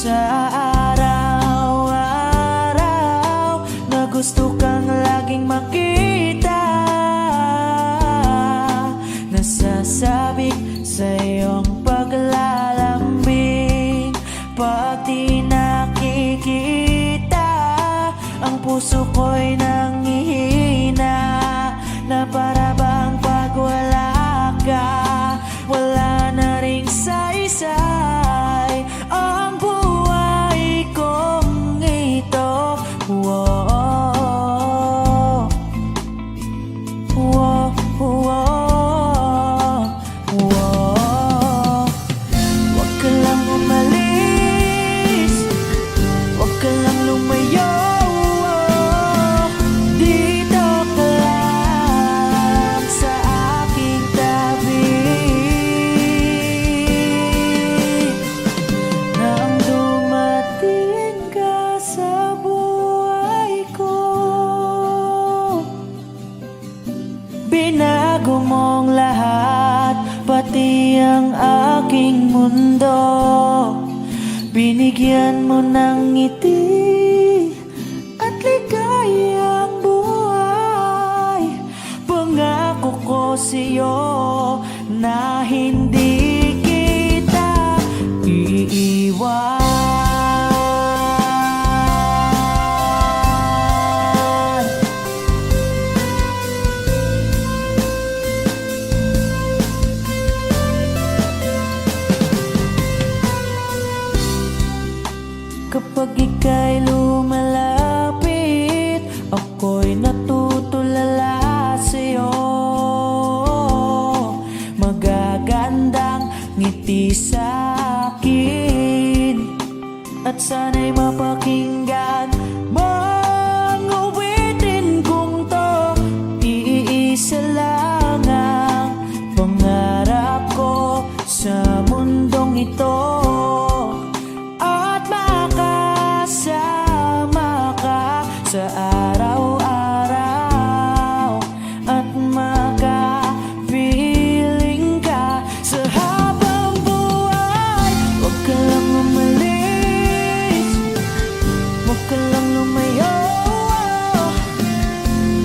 Sa araw-araw na gusto kang laging makita, nasasabik sa iyong paglalambing. Pag di nakikita, ang puso ko'y nanghihina, na para bang pag wala ka, wala na ring saysay ang buhay kong ito. Whoa, whoa, whoa, whoa. Huwag ka lang umalis, huwag ka lang lumayo. Dito ka lang sa aking tabi. Nang dumating ka sa buhay ko, binago mong lahat, pati ang aking mundo. Binigyan mo ng ngiti at ligayang buhay. Pangako ko sa'yo na hindi kita iiwan. Kapag ika'y lumalapit, ako'y natutulala sa'yo. Magagandang ngiti sa'kin, at sana'y mapakinggan mga awitin kong to. Iisa lang ang pangarap ko sa mundong ito, sa araw-araw, at makapiling ka sa habang buhay. Huwag ka lang umalis, huwag ka lang lumayo.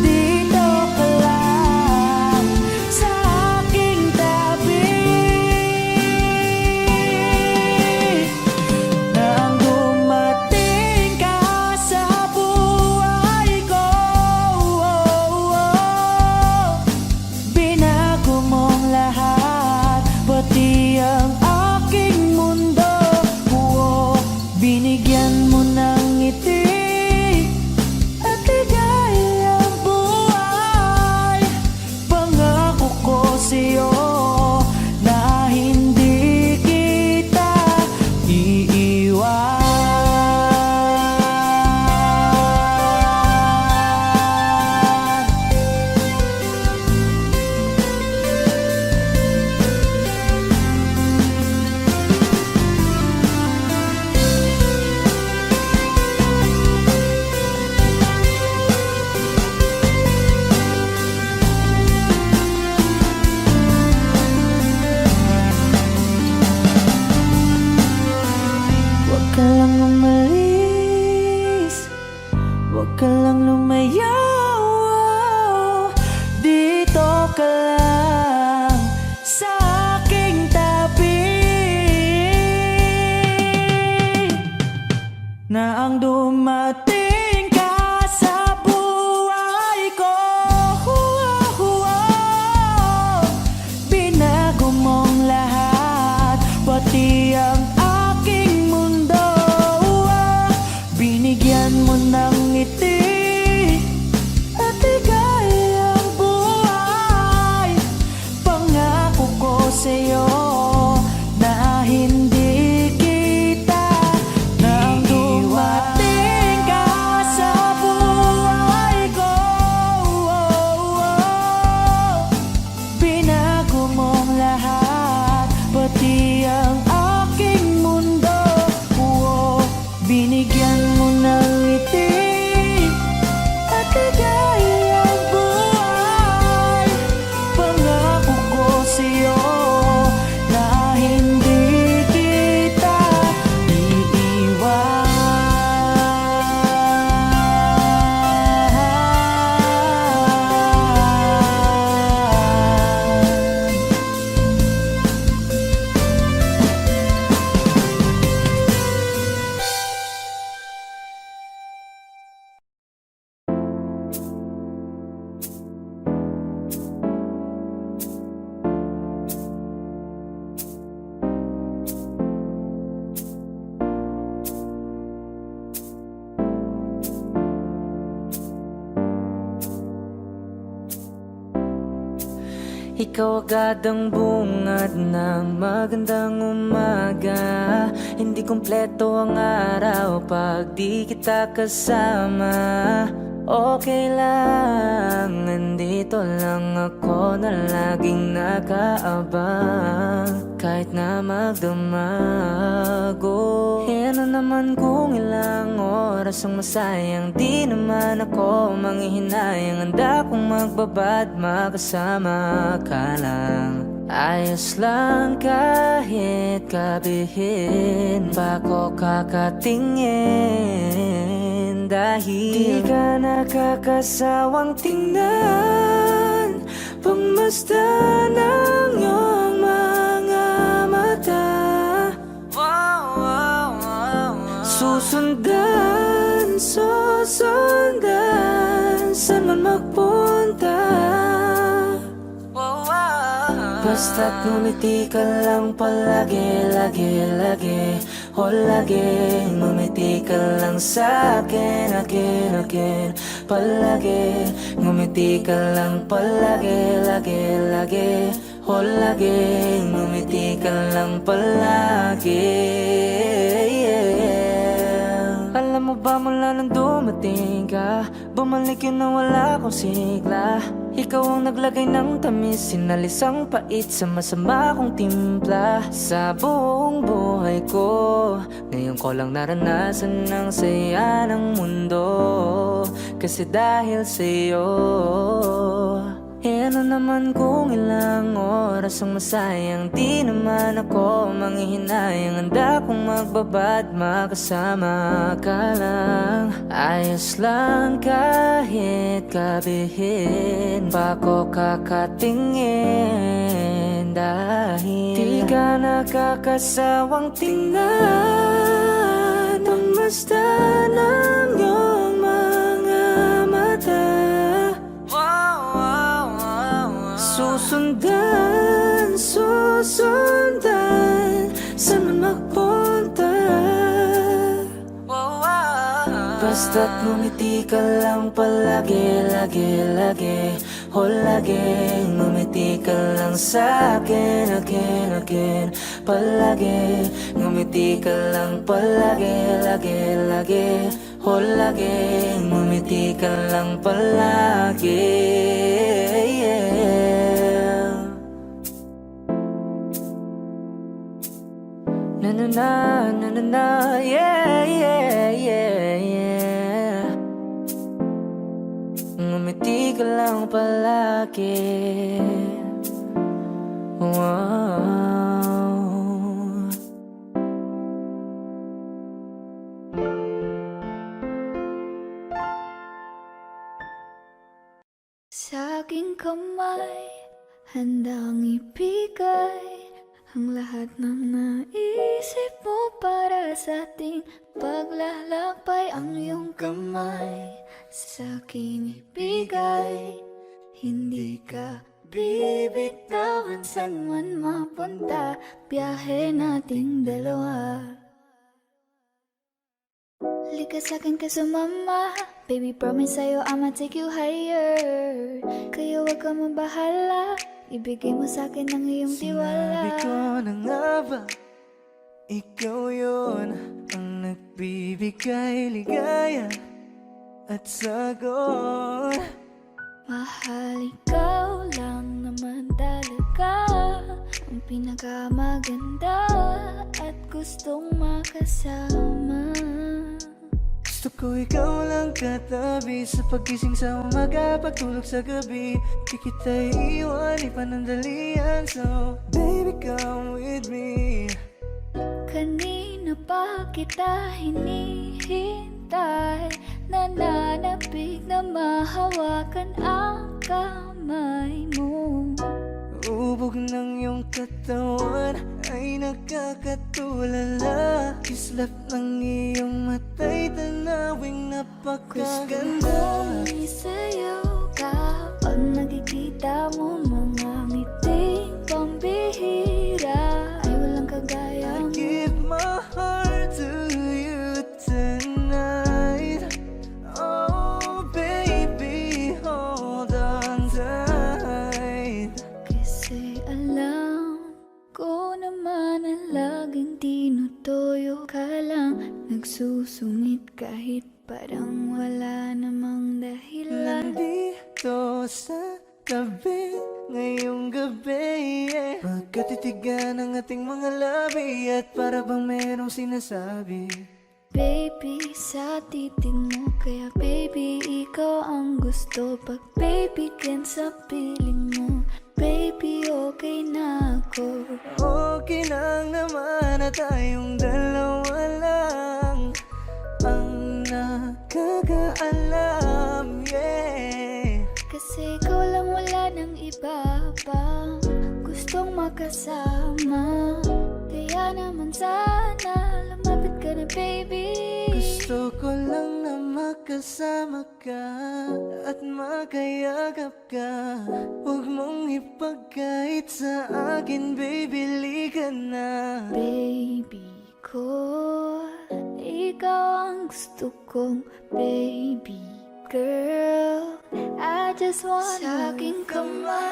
Dito ka lang sa aking tabi. Nang dumating ka sa pati ang aking mundo. Binigyan mo ng ngiti at ligayang buhay. Pangako ko sa'yo na hindi kita iiwan. Huwag ka lang umalis, huwag ka lang lumayo. Dito ka lang sa aking tabi. Na ang dumating ka sa buhay ko, binago mong lahat, pati ang aking mundo. Binigyan mo ng ngiti at ligayang buhay. Pangako ko sa'yo na hindi kita nang dumating ka Ikaw agad ang bungad ng magandang umaga. Hindi kumpleto ang araw pag di kita kasama. Okay lang, nandito lang ako na laging nakaabang. Kahit na magdamago, ano naman kung ilang oras ang masayang. Di naman ako manghihinayang, handa kong magbabad makasama ka lang. Ayos lang kahit gabihin pa ko kakatingin. Dahil di ka nakakasawang tingnan, pagmasdan ng iyong mga mata. Susundan, susundan, saan man magpunta. Basta't ngumiti ka lang palagi, lagi, lagi. O lagi, ngumiti ka lang sa'kin, again, again. Palagi, ngumiti ka lang palagi, lagi, lagi. O lagi, ngumiti ka lang palagi, yeah. Alam mo ba mula nang dumating ka, bumalik yun na wala akong sigla. Ikaw ang naglagay ng tamis, sinalis ang pait sa masama kong timpla. Sa buong buhay ko, ngayon ko lang naranasan ang saya ng mundo. Kasi dahil sa'yo, ano naman kung ilang oras ang masayang. Di naman ako manghihinayang, handa kong magbabad makasama ka lang. Ayos lang kahit gabihin pa ko kakatingin. Dahil di ka nakakasawang tingnan, pagmasdan ng iyong mga mata. Susundan, susundan, saan man magpunta. Basta't ngumiti ka lang palagi, lagi, lagi. O lagi, ngumiti ka lang sa'kin, again, again. Palagi, ngumiti ka lang palagi, lagi, lagi. O lagi, ngumiti ka lang palagi, yeah. Na na na, na na na, yeah, yeah, yeah, yeah. Ngumiti ka lang palagi. Wow. Sa aking kamay, handang ibigay ang lahat ng naisip mo para sa ating paglalakbay. Ang iyong kamay sa akin ibigay, hindi ka bibitawan saan man mapunta. Biyahe nating dalawa. Lika sa'kin ka sumama, baby promise sa'yo I'ma take you higher. Kaya wag ka mabahala, ibigay mo sa'kin ang iyong tiwala. Sinabi ko na nga ba, ikaw yun ang nagbibigay ligaya at sagot. Mahal, ikaw lang naman talaga ang pinakamaganda at gustong makasama. Gusto ko ikaw lang katabi, sa paggising sa umaga, pagtulog sa gabi. Di kita iiwan, ipanandalian. So baby come with me. Kanina pa kita hinihintay, nananapig na mahawakan ang kamay mo. Ubog ng iyong katawan ay nakakatulala. Kislap ng iyong mata'y tanawing napakaganda. Kung isayaw ka pag nakikita mo mga ngiting pambihira, ay walang kagaya mo. Give my heart to you tonight. Oh baby, hold on tight. Nagsusungit kahit parang wala namang dahilan. Nandito sa tabi ngayong gabi, magkatitigan ang ating mga labi at para bang merong sinasabi. Baby, sa titig mo, kaya baby, ikaw ang gusto. Pag baby, can sa piling mo, baby, okay na ako. Okay lang naman na tayong dalawa lang ang nakakaalam, yeah. Kasi ikaw lang, wala nang iba pa gustong makasama. Kaya naman sana lumapit ka na, baby. Gusto ko lang na makasama ka at makayagap ka. Huwag mong ipagkait sa akin, baby, liga na. Baby ko, ikaw ang gusto kong baby girl. I just want sa aking kamay,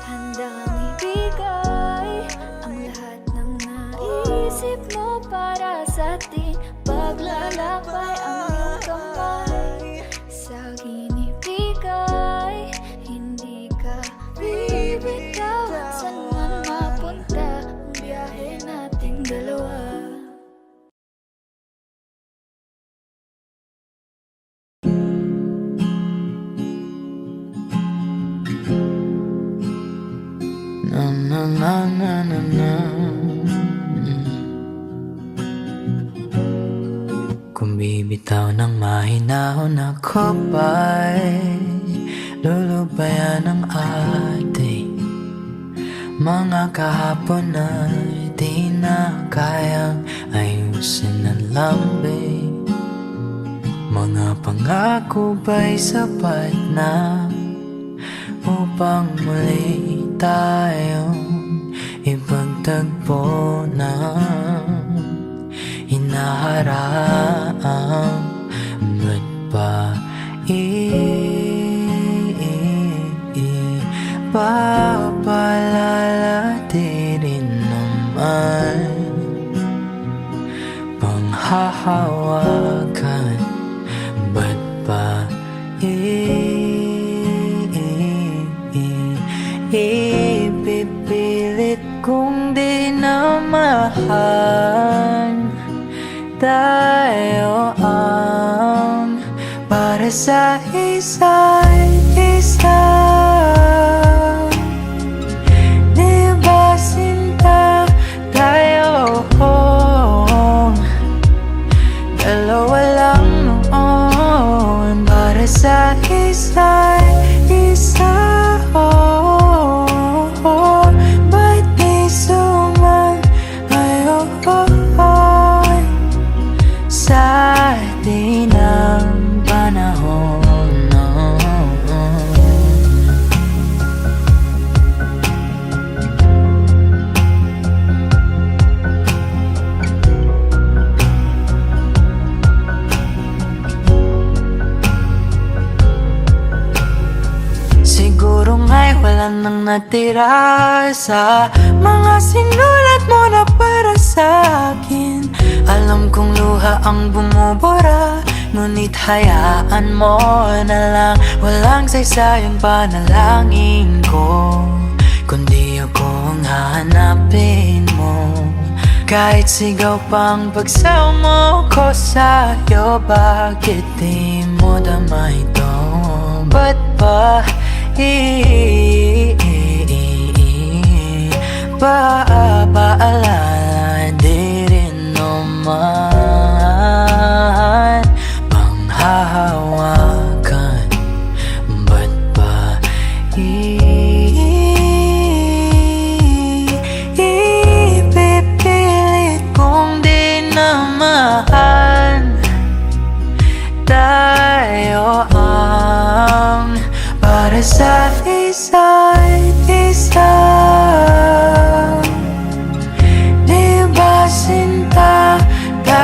handang ibigay ang lahat ng naisip mo para sa atin. Paglalakbay ang iyong kamay, sa akin ibigay. Hindi ka bibitawan, saan man mapunta ang biyahe nating dalawa. Na na na na na na. Kung bibitaw ng mahinahon ako ba'y lulubayan ng ating mga kahapon na di na kayang ayusin ng lambing. Mga pangako ba'y sapat na upang muli tayong ipagtagpo na hinaharap? Ba't ba papalala rin naman panghahawakan? Ba't ba ipipilit kong di na mahal? Tayo ang para sa isa't isa. Di ba sinta tayo? Dalawa lang noon para sa isa't isa. Ba't di suman ngayon sa atin ang panahon? Siguro nga'y wala nang natira sa mga sinulat mo na para sa akin. Alam kong luha ang bumubura, ngunit hayaan mo na lang. Walang saysayang panalangin ko, kundi ako ang hahanapin mo. Kahit sigaw pang pagsamo ko sa'yo, bakit di mo dama ito? Ba't ba paalala di rin naman panghahawakan? Ba't ba ipipilit kong di na mahal? Tayo ang para sa isa't isa. Di ba sinta tayo?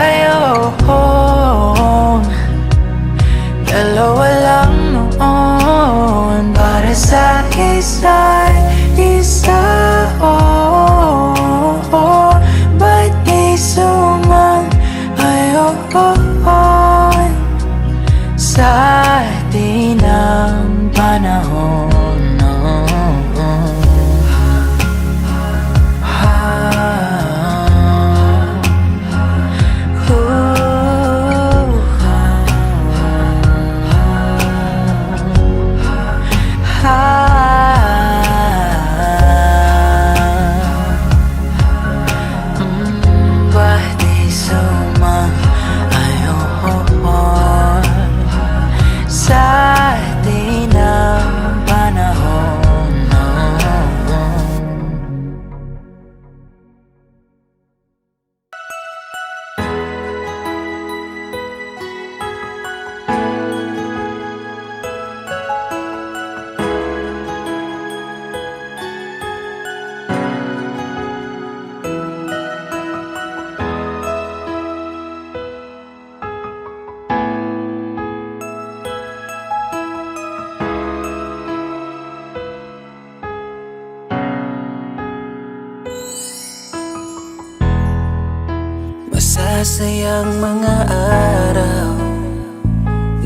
masasayang mga araw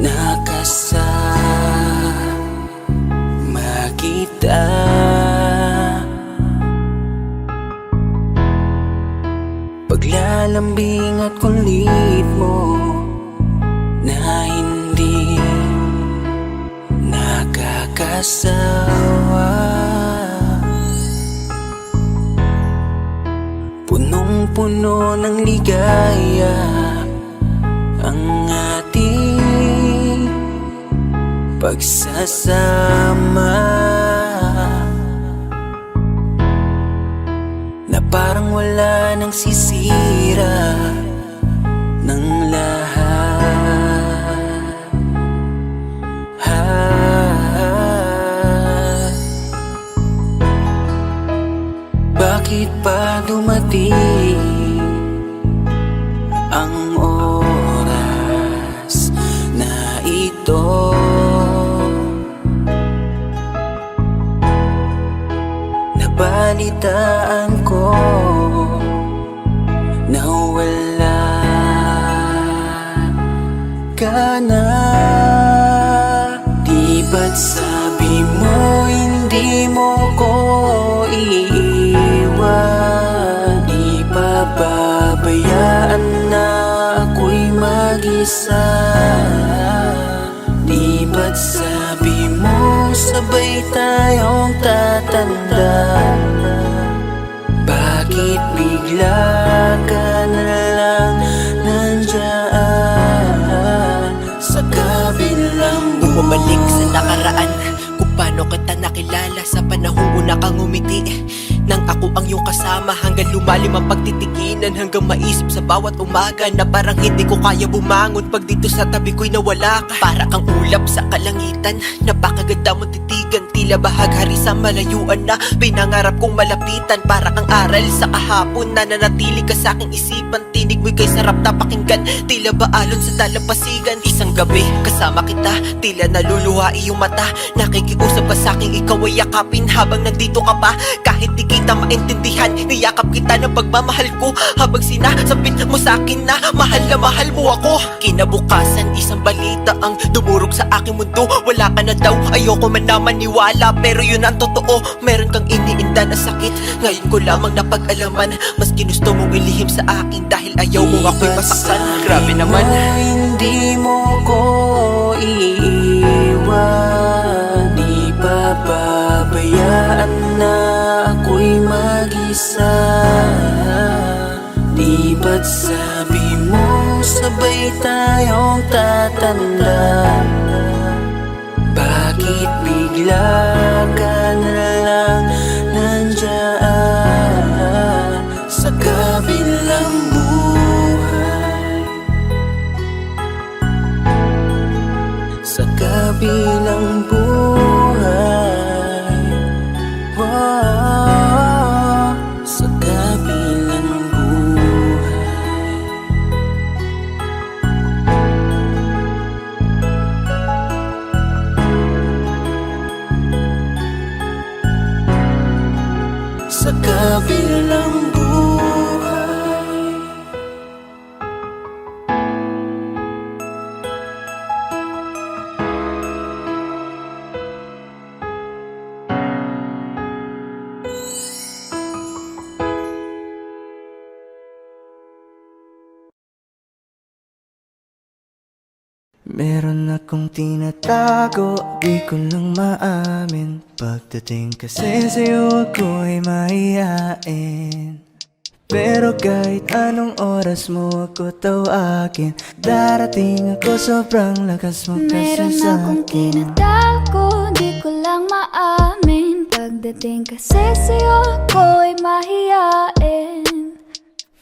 nakasama kita. Paglalambing at kulit mo na hindi nakakasawa, punong-puno ng ligaya ang ating pagsasama, na parang wala nang sisira ng lahat. Bakit pa dumating ang oras na ito? Nabalitaan ko na wala ka na. Di ba't sabi mo hindi mo ko iiwan? Di pa babayaan na ako'y mag-isa? Di ba't sabi mo sabay tayong tatanda? Bakit bigla ka na lang nandyan sa kabilang buhay? Bumalik sa nakaraan, kung paano kita nakilala sa panahong una kang umiti. Nang ako ang iyong kasama, hanggang lumalim ang pagtitiginan, hanggang maisip sa bawat umaga na parang hindi ko kaya bumangon pag dito sa tabi ko'y nawala ka. Para kang ulap sa kalangitan, napakaganda mo titigan, tila bahaghari sa malayuan na pinangarap kong malapitan. Para kang aral sa kahapon na nanatili ka sa aking isipan, tinig mo'y kay sarap na pakinggan, tila ba alon sa dalampasigan. Isang gabi kasama kita, tila naluluha iyong mata, nakikiusap ka sa aking ikaw ay yakapin habang nandito ka pa. Kahit di kita maintindihan, niyakap kita ng pagmamahal ko, habang sinasabit mo sa akin na mahal mo ako. Kinabukasan isang balita ang dumurog sa aking mundo, wala ka na daw, ayoko man na maniwala, pero yun ang totoo. Meron kang iniinda na sakit, ngayon ko lamang napag-alaman, mas ginusto mong ilihim sa akin dahil ayaw mo ako'y masaktan. Grabe naman. Hindi mo ko iiwan, di pa babayaan na ako'y mag-isa. Di ba't sabi mo sabay tayong tatanda? Bakit bigla ka na lang nandyan sa kabilang buhay? Sa kabilang buhay, wow, sa kabilang buhay. Sa kabilang buhay. Meron akong tinatago, di ko lang maamin. Pagdating kasi sa'yo ako'y mahihain. Pero kahit anong oras mo ako tawagin, darating ako, sobrang lakas mo kasi Meron akong sa'kin. tinatago, di ko lang maamin. Pagdating kasi sa'yo ako'y mahihain.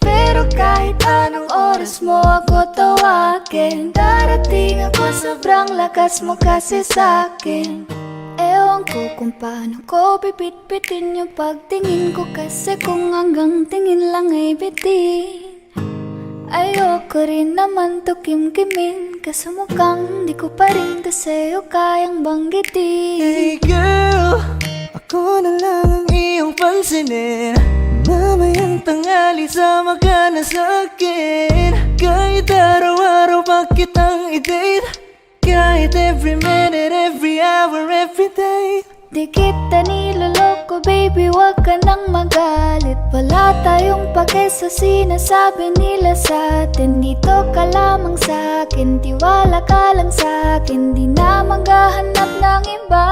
Pero kahit anong oras mo ako tawagin, darating ako, sobrang lakas mo kasi sa'kin. Ewan ko kung paano ko pipit-pitin yung pagtingin ko, kasi kung hanggang tingin lang ay bitin. Ayoko rin naman to kim-kimin, kaso mukhang di ko pa rin to sa'yo kayang banggitin. Hey girl, ako na lang ang iyong pansinin. Mamayang tanghali sama ka na sa'kin. Kahit araw-araw pa kitang i-date, kahit every minute, every hour, every day. Di kita niloloko baby, wag ka nang magalit. Wala tayong pake sa sinasabi nila sa'tin. Dito ka lamang sa'kin, tiwala ka lang sa'kin. Di na maghahanap ng iba.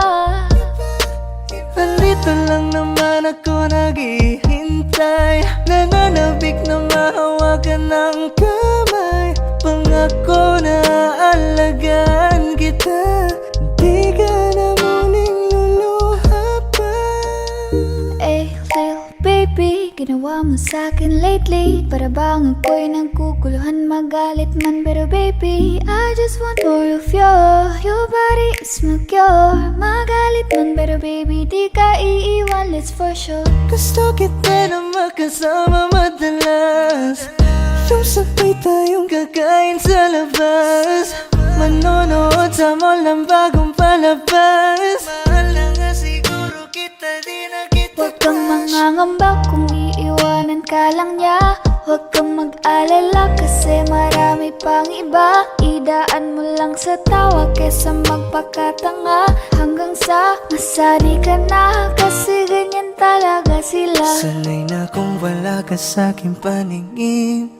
Nandito lang naman ako naghihintay, nananabik na mahawakan ng kamay. Pangako na aalagaan kita, di ka na muling luluha pa. Eh, Lil baby, ginawa mo sa'kin lately. Para bang ako'y nagkukuluhan, magalit man. Pero baby, I just want more of you. Your body is my cure. Magalit man, pero baby, di ka iiwan, let's for sure. Gusto kita na makasama madalas, yung sabay tayong kakain sa labas, manonood sa mall ng bagong palabas. Mahal na nga siguro kita, di na kita Huwag kang mangangamba kung iiwanan ka lang niya. Huwag kang mag-alala kasi marami pang iba. Idaan mo lang sa tawa kesa magpakatanga, hanggang sa masari ka na, kasi ganyan talaga sila. Sanay na kung wala ka sa'king paningin.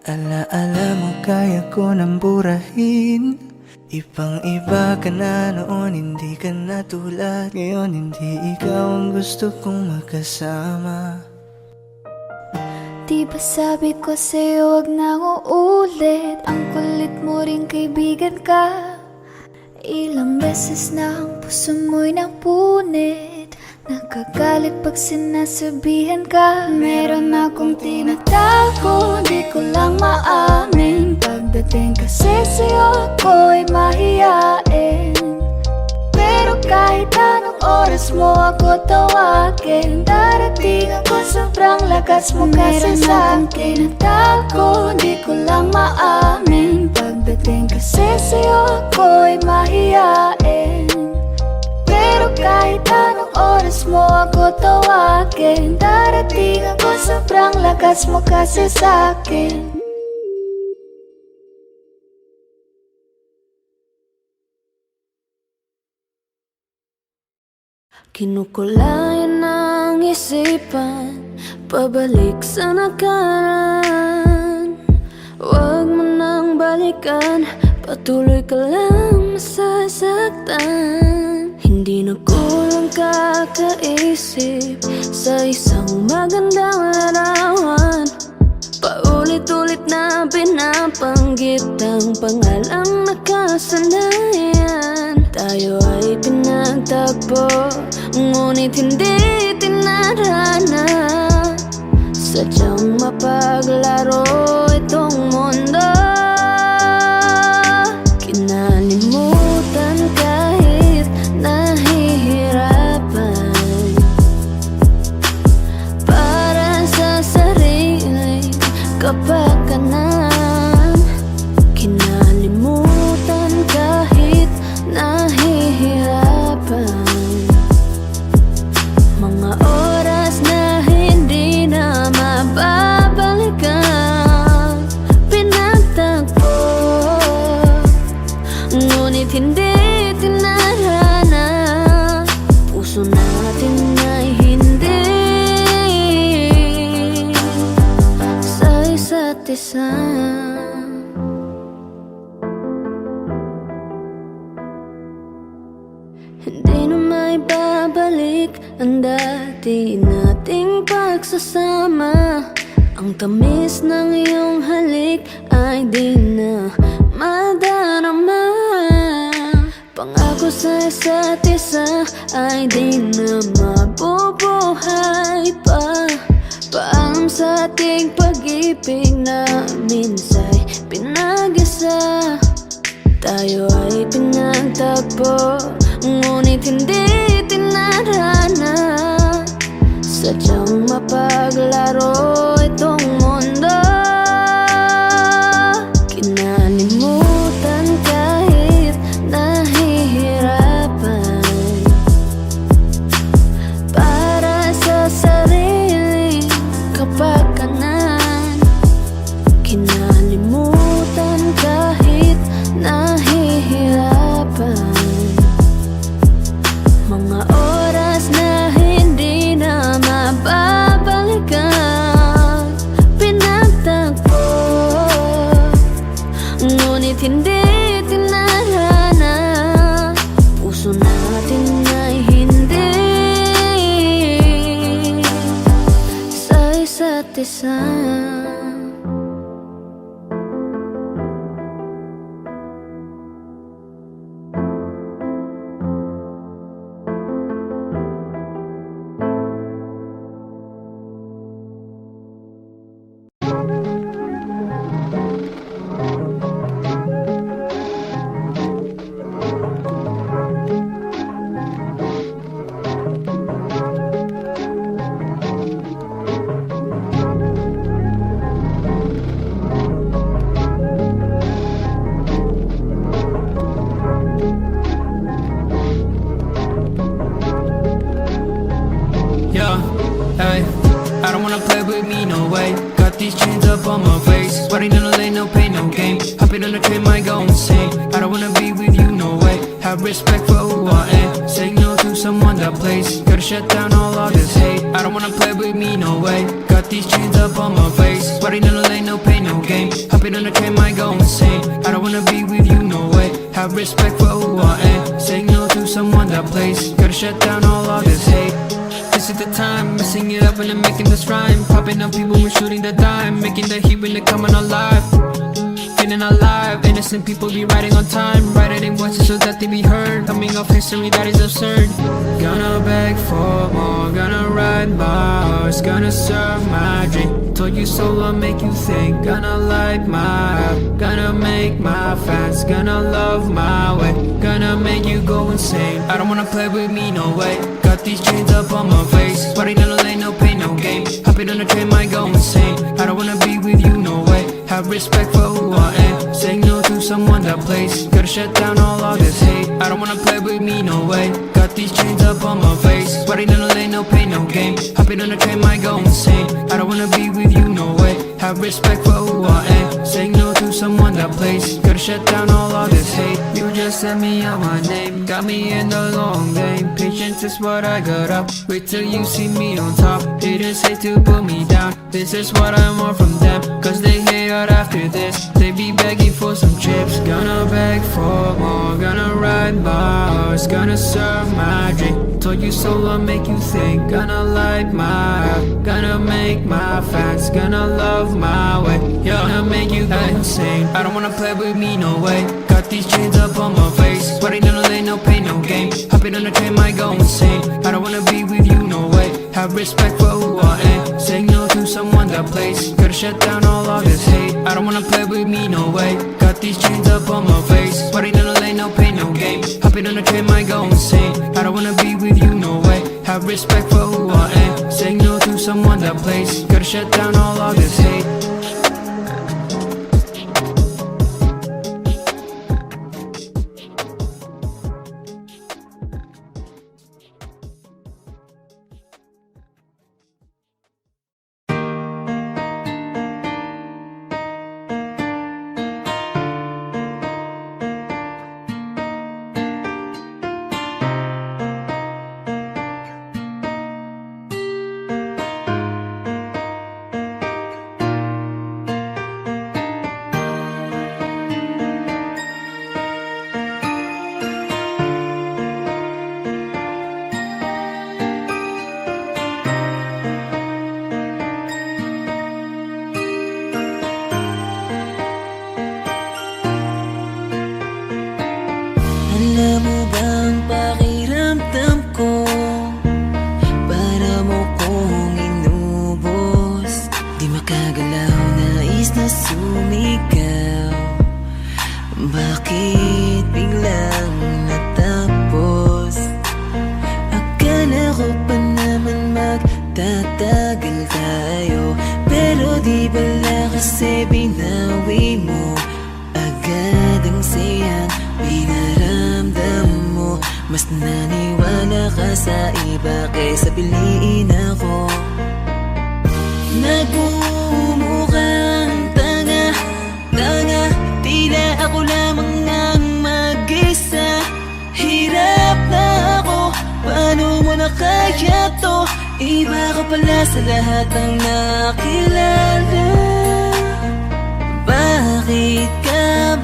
Ala-ala mo kaya ko nang burahin. Ibang iba ka na noon, hindi ka na tulad ngayon. Hindi ikaw ang gusto kong makasama. Di ba sabi ko sa'yo wag nang uulit? Ang kulit mo rin kaibigan ka. Ilang beses na ang puso mo'y napunit. Nakagalit pag sinasabihan ka. Meron akong tinatago, di ko lang maamin. Pagdating kasi sa'yo ako'y mahiyain. Pero kahit anong oras mo ako tawagin, darating ako, sobrang lakas mo kasi sa'kin. Tinatago, di ko lang maamin. Pagdating kasi sa'yo ako'y mahiyain. Pero kahit anong oras mo ako tawagin, darating ako, sobrang lakas mo kasi sa'kin. Kinukulayan ang isipan, pabalik sa nakaraan. Huwag mo nang balikan, patuloy ka lang masasaktan. Hindi na kulang kakaisip sa isang magandang larawan. Paulit-ulit na binabanggit ang pangalang nakasanayan. Tayo ay pinagtagpo, ngunit hindi tinarana. Sadyang mapaglaro itong mundo. Kinalimutan kahit nahihirapan, para sa sariling kapakanan. Kinalimutan kahit nahihirapan, mga oras na hindi na mababalikan. Pinagtagpo, ngunit hindi tinarana. Puso natin ay hindi sa isa't isa. Hindi na may babalik ang dati nating pagsasama. Ang tamis ng iyong halik ay di na madarama. Pangako sa isa't isa ay di na mabubuhay pa. Paalam sa ating pag-ibig na minsay pinag-isa. Tayo ay pinagtagpo, ngunit hindi tinarana. Sadyang mapaglaro itong mundo. Kinalimutan kahit nahihirapan, para sa sariling Ngunit hindi tinalana. Puso natin ay hindi sa isa't isa. Yeah, hey, I don't wanna play with me, no way. Got these chains up on my face. Sweating in the lane, no pain, no game. Hopping on the train, might go insane. I don't wanna be with you, no way. Have respect for who I am. Say no to someone that plays. Gotta shut down all this hate. I don't wanna play with me, no way. Got these chains up on my face. Sweating in the lane, no pain, no game. Hopping on the train, might go insane. I don't wanna be with you, no way. Have respect for who I am. Say no to someone that plays. Gotta shut down all this hate. This is the time, messing it up and I'm making this rhyme. Popping up people, we're shooting the dime. Making the heat when they're coming alive. Feeling alive, innocent people be riding on time. Writing in voices so that they be heard. Coming off history that is absurd. Gonna beg for more, gonna ride my horse. Gonna serve my drink, told you so I'll make you think. Gonna light my up, gonna make my fans. Gonna love my way, gonna make you go insane. I don't wanna play with me, no way. Got these chains up on my face. Sweating in the lane, no pain, no game. Hopping on the train, might go insane. I don't wanna be with you, no way. Have respect for who I am. Saying no to someone that plays. Gotta shut down all this hate. I don't wanna play with me, no way. Got these chains up on my face. Sweating in the lane, no pain, no game. Hopping on the train, might go insane. I don't wanna be with you, no way. Have respect for who I am. Saying no to someone that plays. Gotta shut down all this hate. You just sent me out my name. Got me in the long game. Patience is what I got up. Wait till you see me on top. Haters hate to put me down. This is what I want from them. Cause they hate out after this. They be begging for some chips. Gonna beg for more. Gonna ride my horse. Gonna serve my drink. Told you so I'll make you think. Gonna light my up. Gonna make my fans. Gonna love my way. Yeah, gonna make you go insane. I don't wanna play with me, no way. Got these chains up on my face. Sweating in the lane, no pain, no game. Hopping on the train, might go insane. I don't wanna be with you, no way. Have respect for who I am. Saying no to someone that plays. Gotta shut down all this hate. I don't wanna play with me, no way. Got these chains up on my face. Sweating in the lane, no pain, no game. Hopping on the train, might go insane. I don't wanna be with you, no way. Have respect for who I am. Saying no to someone that plays. Gotta shut down all this hate. Alam mo bang pakiramdam ko? Para mo kong inubos. Di makagalaw, nais na sumigaw. Bakit biglang natapos? Akala ko pa naman magtatagal tayo. Pero di pala kasi binawi mo agad ang sayang pinaramdam mo. Mas naniwala ka sa iba kaysa piliin ako. Nagmumukhang tanga, tanga. Tila ako lamang ang mag-isa. Hirap na ako, paano mo na kaya to? Iba ka pala sa lahat ng nakilala. Bakit ka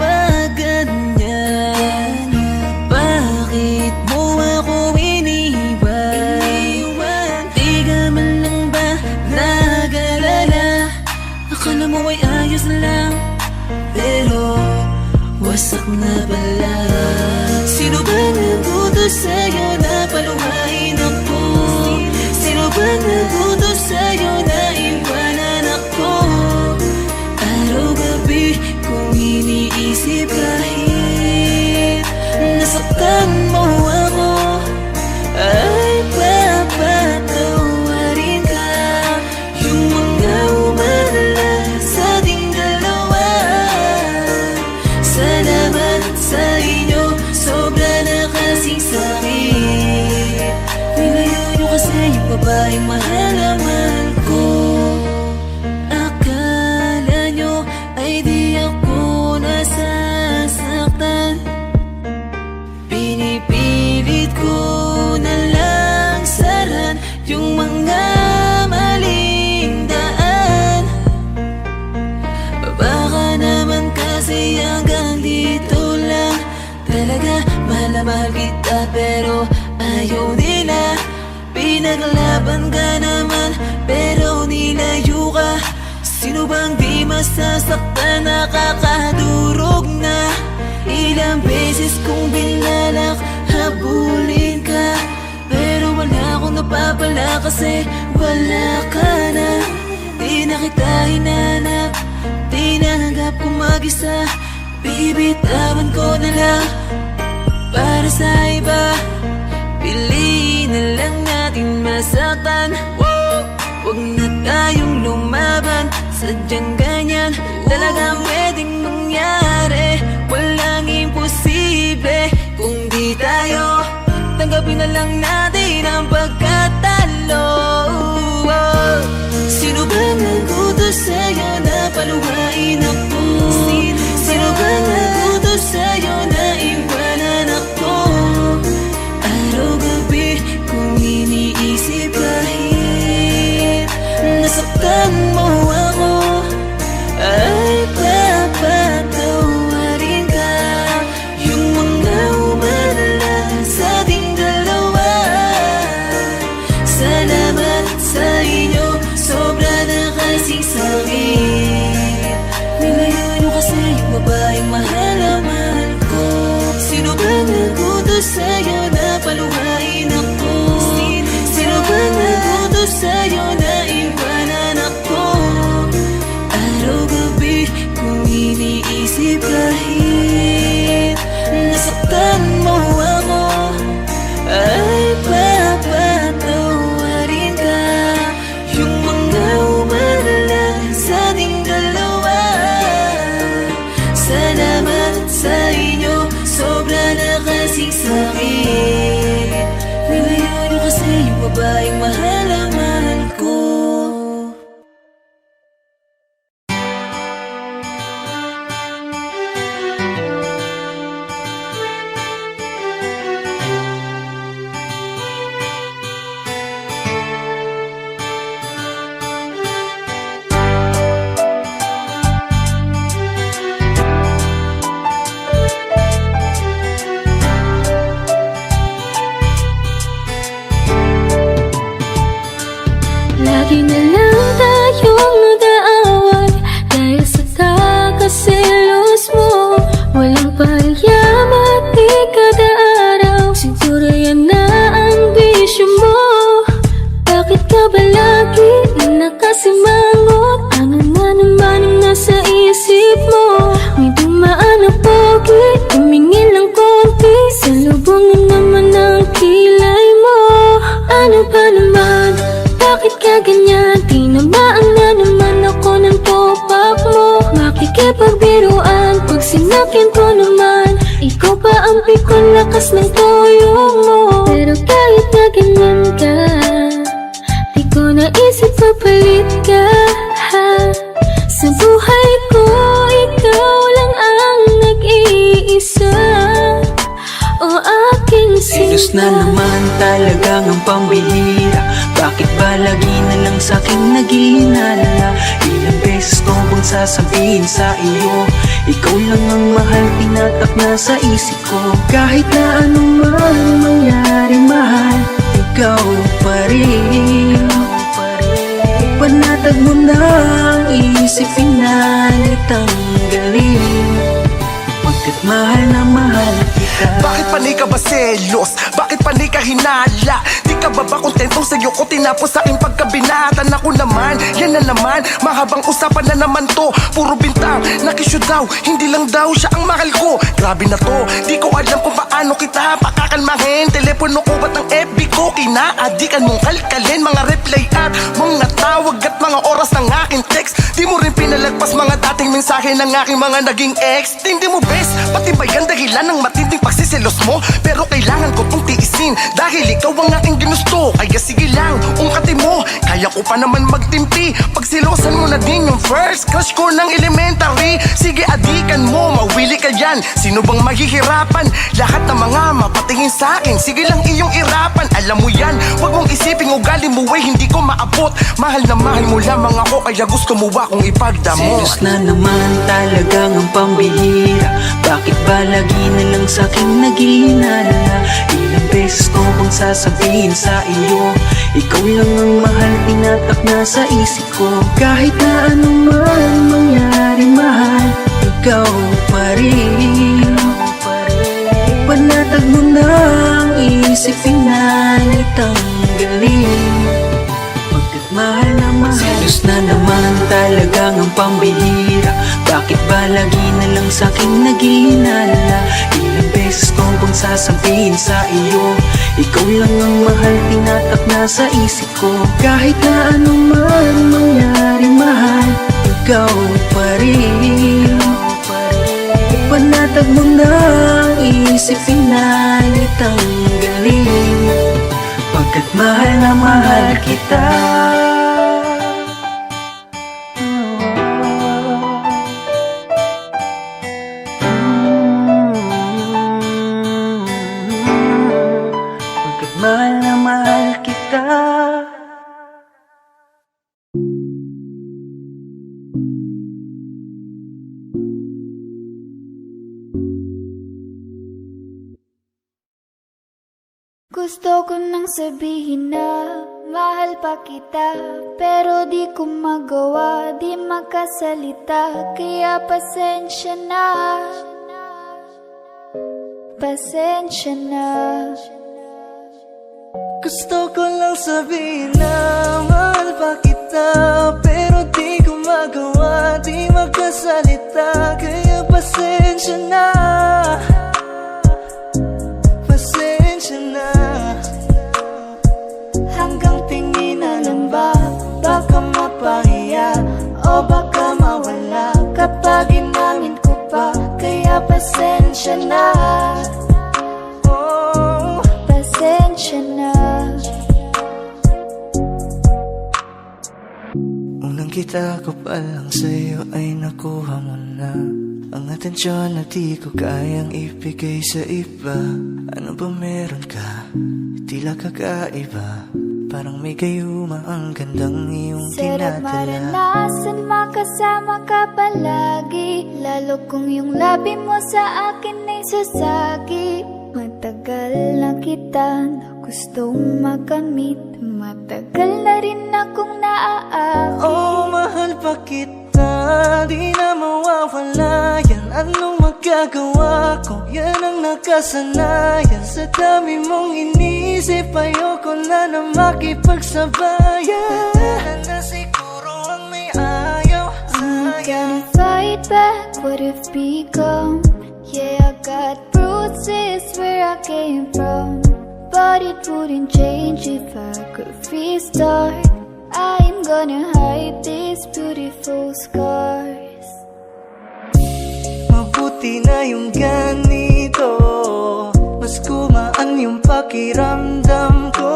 wasak na pala. Sino ba nagutos sa'yo na paluhain ako? Sino ba nagutos sa'yo na iwanan ako? Araw-gabi kung iniisip kahit nasaktan mo ako, ay papatawarin ka. Yung mga umalala sa ating dalawa, salamat sa inyo, sobra na kasing sakit. Nilayo nyo kasi yung babaeng mahal na mahal ko. Akala nyo ay di ako nasasaktan, pinipilit ko na lang saran yung mga maling daan. Baka naman kasi hanggang dito lang. Talaga mahal na mahal kita pero ayaw nila. Pinaglaban ka naman pero nilayo ka. Sino bang di masasaktan, nakakadurog na. Ilang beses kong binalak habulin ka, pero wala akong napapala kasi wala ka na. Di na kita hinanap, di nanggap kong mag-isa. Bibitawan ko na lang para sa iba. Piliin na lang natin masaktan. Huwag na tayong lumaban, sadyang ganyan talagang pwedeng mangyari. Walang imposible kung di tayo. Tanggapin na lang natin ang pagkatalo. Sino ba nagutos sa'yo na paluhain ako? Sino ba nagutos sa'yo na iwanan ako? Araw-gabi kung iniisip kahit nasaktan mo ako, ay papatawarin ka. Yung mga umalala sa ating dalawa, salamat sa inyo, sobra na kasing sakit. Nilayo nyo kasi yung babaeng mahal na mahal ko. Sino ba nagutos sa'yo na paluhain ako? Sino ba nagutos sa'yo na iwanan ako? Araw-gabi kung iniisip kahit nasaktan mo ako, ay papatawarin ka. Yung mga umalala sa ating dalawa, salamat sa inyo, sobra na kasing sakit. Nilayo nyo kasi yung babaeng mahal na mahal ko. Lagi na lang tayong nag-aaway dahil sa kakaselos mo. Walang palyama at di kada araw, siguro yan na ang bisyo mo. Bakit ka ba lagi nakasimangot? Ano na naman ang nasa isip mo? May dumaan na pogi, tumingin ng konti, salubungin naman ang kilay mo. Ano ba naman? Bakit ka ganyan? Tinamaan na naman ako ng top-up mo. Makikipagbiruan pag sinakyan ko naman, ikaw pa ang pikon lakas ng toyo mo. Pero kahit na ganyan ka, di ko naisip papalit ka. Sa buhay ko, ikaw lang ang nag-iisa. O aking Selos na naman talagang ang pambihira. Bakit ba lagi na lang sa'king naghihinala? Ilang beses ko bang sasabihin sa iyo, ikaw lang ang mahal, tinatak na sa isip ko. Kahit na anumang mangyari mahal, ikaw pa rin. Panatag mo na ang isip, pinalit ang galing. Pagkat mahal na mahal kita. Bakit panay ka ba selos? Bakit panay ka hinala? Di ka ba kontentong sa'yo ko tinapos sa aking pagkabinatan? Ako naman, yan na naman, mahabang usapan na naman to. Puro bintang, nakisyo daw, hindi lang daw siya ang mahal ko. Grabe na to, di ko alam kung paano kita pakakalmahin. Telepono ko ba't ang FB ko? Kinaadikan mong kalkalin, mga reply at mga tawag at mga oras ng aking text. Di mo rin pinalagpas mga dating mensahe ng aking mga naging ex. Hindi mo best, pati ba yan dahilan ng matinding pagsiselos mo? Pero kailangan ko tong tiisin dahil ikaw ang aking ginusto. Kaya sige lang, ungkatin mo, kaya ko pa naman magtimpi. Pagsilosan mo na din yung first crush ko ng elementary. Sige adikan mo, mawili ka yan. Sino bang mahihirapan? Lahat ng mga mapatingin sa akin, sige lang iyong irapan. Alam mo yan, wag mong isiping ugali mo ay hindi ko maabot. Mahal na mahal mo lamang ako, kaya gusto mo akong ipagdamot. Selos na naman talagang ang pambihira. Bakit ba lagi na lang sa'kin naghihinala? Ilang beses ko bang sasabihin sa iyo, ikaw lang ang mahal, tinatak na sa isip ko. Kahit na anuman mangyari mahal, ikaw pa rin. Panatag mo na ang isip, pinalit ang galing. Pagkat mahal na mahal, selos na naman talagang ang pambihira. Bakit ba lagi na lang sa'kin naghihinala? Ilang beses ko bang sasabihin sa iyo, ikaw lang ang mahal, tinatak na sa isip ko. Kahit na anuman mangyari mahal, ikaw pa rin. Panatag mo na ang isip, pinalit ang galing. Pagkat mahal na mahal kita. Pagkat mahal na mahal kita. Gusto ko nang sabihin na mahal pa kita, pero di ko magawa, di makasalita. Kaya pasensya na, pasensya na. Gusto ko lang sabihin na mahal pa kita, pero di ko magawa, di magkasalita. Kaya pasensya na, pasensya na. Hanggang tingin na lang ba, baka mapahiya o baka mawala kapag inamin ko pa. Kaya pasensya na, Oh, pasensya na. Unang kita ko pa lang sa'yo ay nakuha mo na ang atensyon na di ko kayang ibigay sa iba. Ano ba meron ka? Tila kakaiba, parang may gayuma ang gandang iyong Sarap tinatala. maranasan, makasama ka palagi, lalo kung yung labi mo sa akin ay sasagi. Matagal na kita na gustong makamit, matagal na rin akong naaakit. oh, mahal pa kita, di na mawawala yan. Anong magagawa ko? Yan ang nakasanayan. Sa dami mong inisip, ayoko na makipagsabayan. Wala na siguro ang may ayaw I'm sa'yo. gonna fight back what if become. Yeah, I got bruises where I came from, but it wouldn't change if I could restart. I'm gonna hide these beautiful scars. Mabuti na yung ganito, mas kumaan yung pakiramdam ko.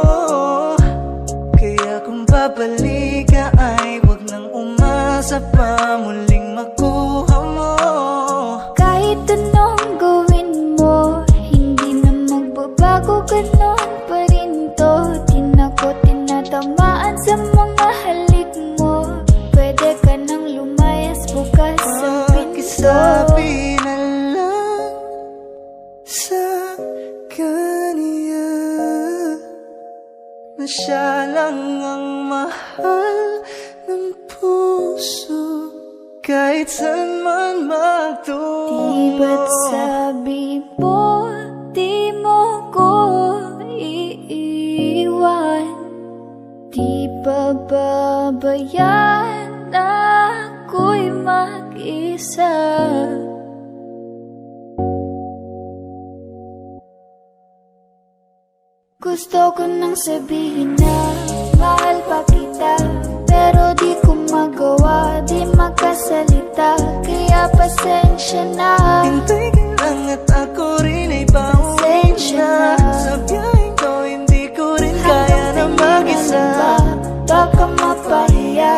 Kaya kung babalik ka ay wag nang umasa pa muling makuha mo. Kahit anong gawin mo, hindi na magbabago, ganon pa rin to. Di na ko tinatamaan sa mga halik mo. Pwede ka nang lumayas, bukas ang pinto. Pakisabi na lang sa kanya na siya lang ang mahal ng puso. Kahit saan man magtungo, Ba't sabi mo di mo ko iiwan? Di ba babayaan na ako'y mag-isa? Gusto ko nang sabihin na mahal pa kita, pero di ko magawa, di magkasalita, kaya pasensya na. Hintay ka lang at ako rin ay Pasensya pauna na. Sa biyaheng ko hindi ko rin kaya na mag-isa. Baka mapahiya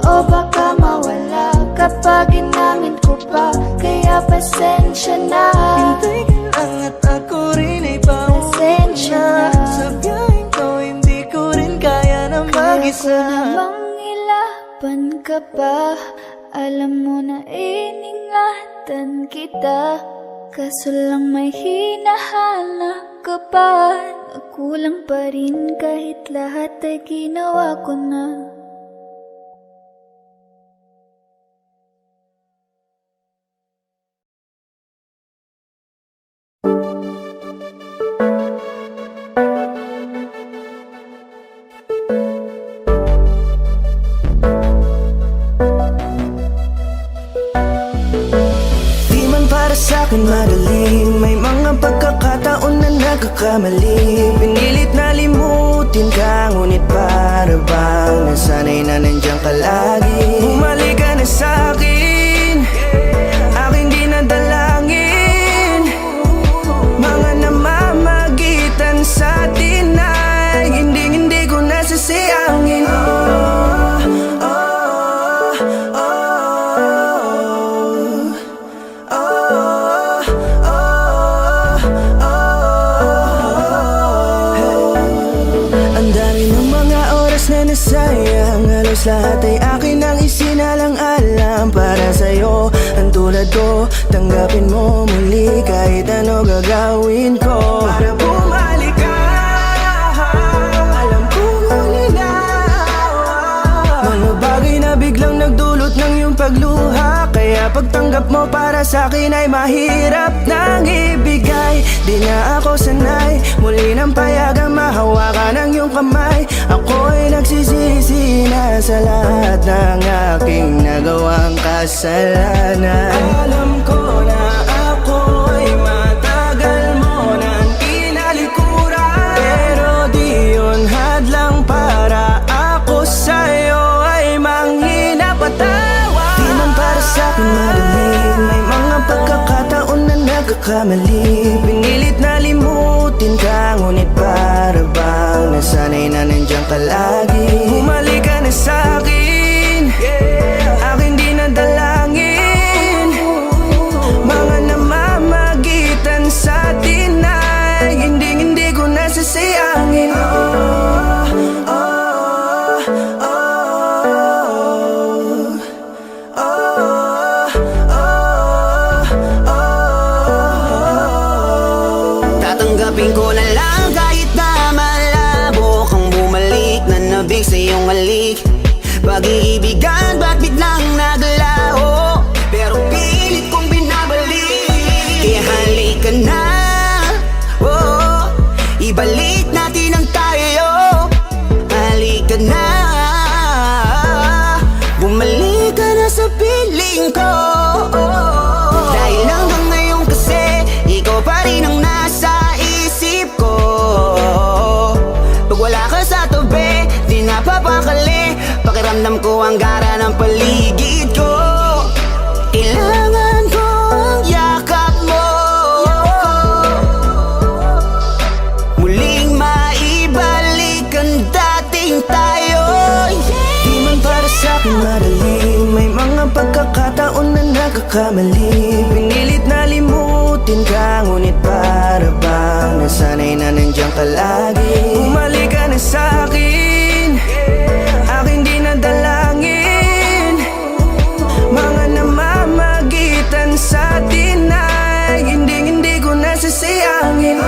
o baka mawala kapag inamin ko pa, kaya pasensya na. Hintay ka lang at ako rin ay pauna Pasensya na. Sa biyaheng ko hindi ko rin kaya na Kaya ko mag-isa. namang ilaban ka pa, alam mo na iningatan kita, kaso lang may hinahanap ka pa. Nagkulang pa rin kahit lahat ay ginawa ko na. Di man para sa'kin madali, may mga pagkakataon na nagkakamali. Pinilit na limutin ka, ngunit para bang nasanay na nandiyan ka lagi. Bumalik ka na sa'kin, aking dinadalangin. Mga namamagitan sa atin ay hindi ko nasasayangin. Ang dami ng mga oras na nasayang, halos lahat ay akin ang isinalang-alang para sa'yo. Ang tulad ko, tanggapin mo muli kahit ano gagawin ko para bumalik ka. Alam kong ulinaw mga bagay na biglang nagdulot ng iyong pagluha, kaya pagtanggap mo para sa'kin ay mahirap nang ibigay. Di na ako sanay, muli ng payagang mahawakan ang iyong kamay. Ako'y nagsisisi na sa lahat ng aking nagawang kasalanan. Alam ko na ako'y matagal mo nang tinalikuran, pero di yun hadlang para ako sa'yo ay manghina patawa. Di man para sa'kin madali, may mga pagkakataon na nagkakamali. Pinilit na limutin ka, ngunit para bang nasanay na nandiyan ka lagi. Bumalik ka na sa'kin, aking dinadalangin. Mga namamagitan sa atin ay hindi ko nasasayangin. Tatanggapin ko na lang kahit na malabo kang bumalik na nabig sa iyong halik. Pag-iibigan ba't biglang naglaho, pero pilit kong binabalik. Kaya halika na, oh, ibalik natin ang tayo. Halika na, bumalik ka na sa piling ko. Dahil hanggang ngayon kasi ikaw pa rin ang nasa isip ko. Pag wala ka sa tabi, di napapakali. Pakiramdam ko ang gara ng paligid ko. Kailangan ko ang yakap mo, muling maibalik ang dating tayo. Di man para sa'kin madali, may mga pagkakataon na nagkakamali. Pinilit na limutin ka, ngunit para bang nasanay na nandiyan ka lagi. Bumalik ka na sa'kin, aking dinadalangin. Mga namamagitan sa atin ay hindi ko nasasayangin.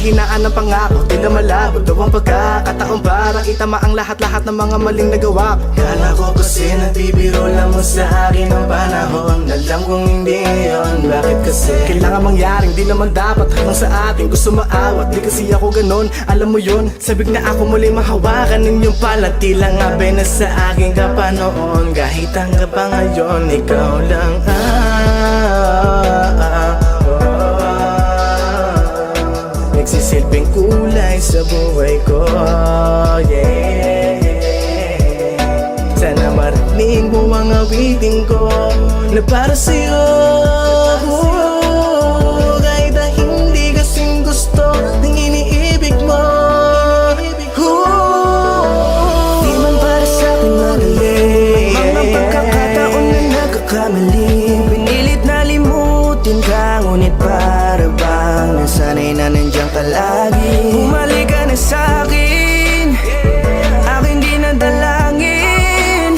kahinaan ng pangako, tila malabo daw ang pagkakataon para itama ang lahat-lahat ng mga maling nagawa ko. Kala ko kasi nabibiro lang mo sa akin ang panahon. Alam kong hindi yun, bakit kasi kailangan mangyaring di naman dapat hanggang sa atin gusto maawat. Di kasi ako ganon, alam mo yun. Sabik na ako muli mahawakan ninyong pala, tila nga ba na sa akin ka pa noon. Kahit hanggang pa ngayon, ikaw lang nagsisilbing kulay sa buhay ko, yeah. Sana marinig mo ang awitin ko na para sa'yo, kahit na hindi kasing gusto ng iniibig mo. Di man para sa'kin magaling, mga pagkakataon na nagkakamali. Pinilit na limutin ka, ngunit para bang nasanay na nandiyan ka lagi. Bumalik ka na sa'kin, aking di nadalangin.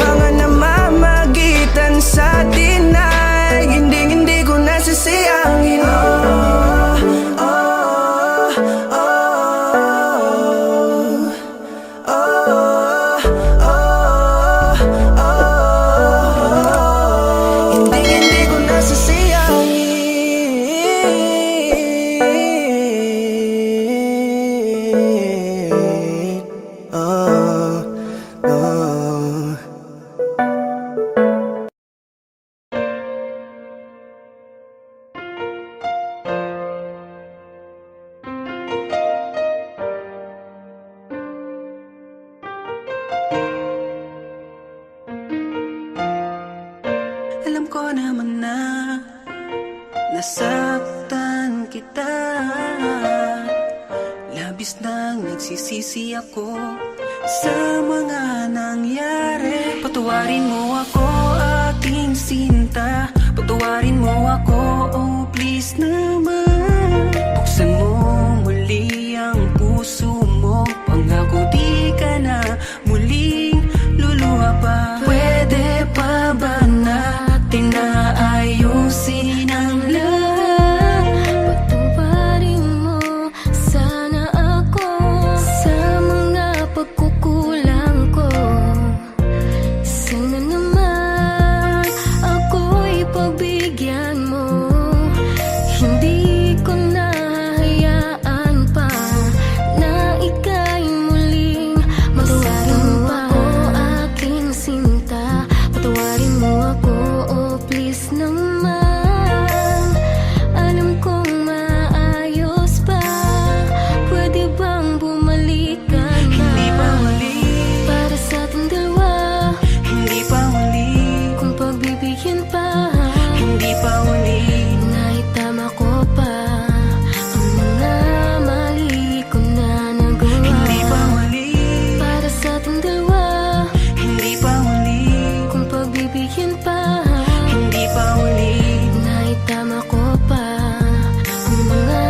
Mga namamagitan sa atin ay hindi ko nasasayangin. Hindi ko nasasayangin. Alam ko naman na nasaktan kita. Labis nang nagsisisi ako sa mga nangyari. Patawarin mo ako, aking sinta. Patawarin mo ako, oh please naman. Buksan mo muli ang puso mo. Pangako di ka na muling luluha pa. Pwede pa ba natin na ayusin ang lahat? Patawarin mo sana ako sa mga pagkukulang ko. Sana naman ako'y pagbigyan mo. Hindi ko nahahayaan pa na ika'y muling patawarin mo ako, aking sinta. Patawarin mo ako, oh please naman. Alam kong maayos pa. Pwede bang bumalik ka na? Hindi pa huli, Para sa ating dalawa, hindi pa huli, kung pagbibigyan pa, hindi pa huli. naitama ko pa ang mga mali ko na nagawa. Hindi pa huli, Para sa ating dalawa, hindi pa huli, kung pagbibigyan pa, hindi pa huli. naitama ko pa ang mga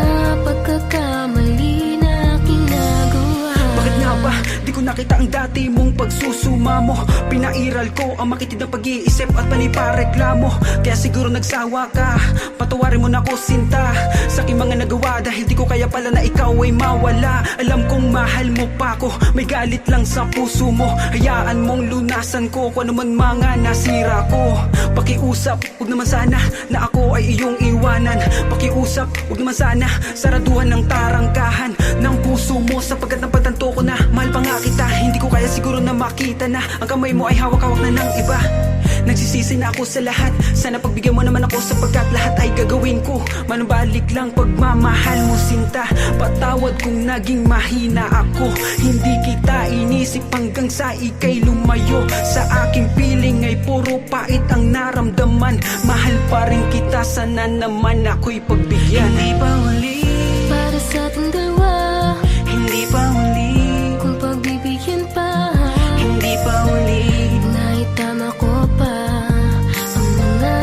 pagkakamali na kinagawa. Bakit nga ba di ko nakita ang dati mong pagsusuma mo? Pinairal ko ang makitid ng pag-iisip at panipareklamo. Kaya siguro nagsawa ka, patawarin mo na ako sinta. Sa aking mga nagawa dahil di ko kaya pala na ikaw ay mawala. Alam kong mahal mo pa ako, may galit lang sa puso mo. Hayaan mong lunasan ko kung ano man mga nasira ko. Pakiusap, huwag naman sana na ako ay iyong iwanan. Pakiusap, huwag naman sana saraduhan ng tarangkahan ng puso mo, sapagkat napagtanto ko na mahal pa nga kita. Hindi ko kaya siguro na makita na ang kamay mo ay hawak-hawak na ng iba. Nagsisisi na ako sa lahat, sana pagbigyan mo naman ako, sapagkat lahat ay gagawin ko. Manubalik lang pagmamahal mo sinta. Patawad kung naging mahina ako, hindi kita inisip hanggang sa ika'y lumayo. Sa aking piling ay puro pait ang naramdaman. Mahal pa rin kita, sana naman ako'y pagbigyan. Hindi pa huli, Para sa ating dalawa, hindi pa huli, kung pagbibigyan pa, hindi pa huli. naitama ko pa ang mga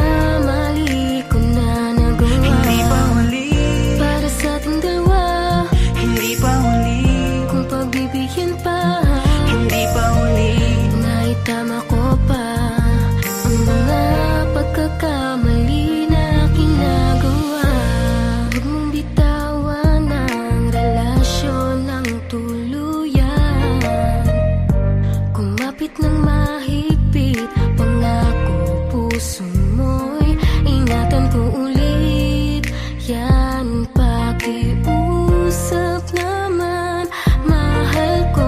mali ko na nagawa. Hindi pa huli, Para sa ating dalawa, hindi pa huli, kung pagbibigyan pa, hindi pa huli. naitama ko pa ang mga pagkakamali na kinagawa. Huwag mong bitaw ng pakiusap naman, mahal ko.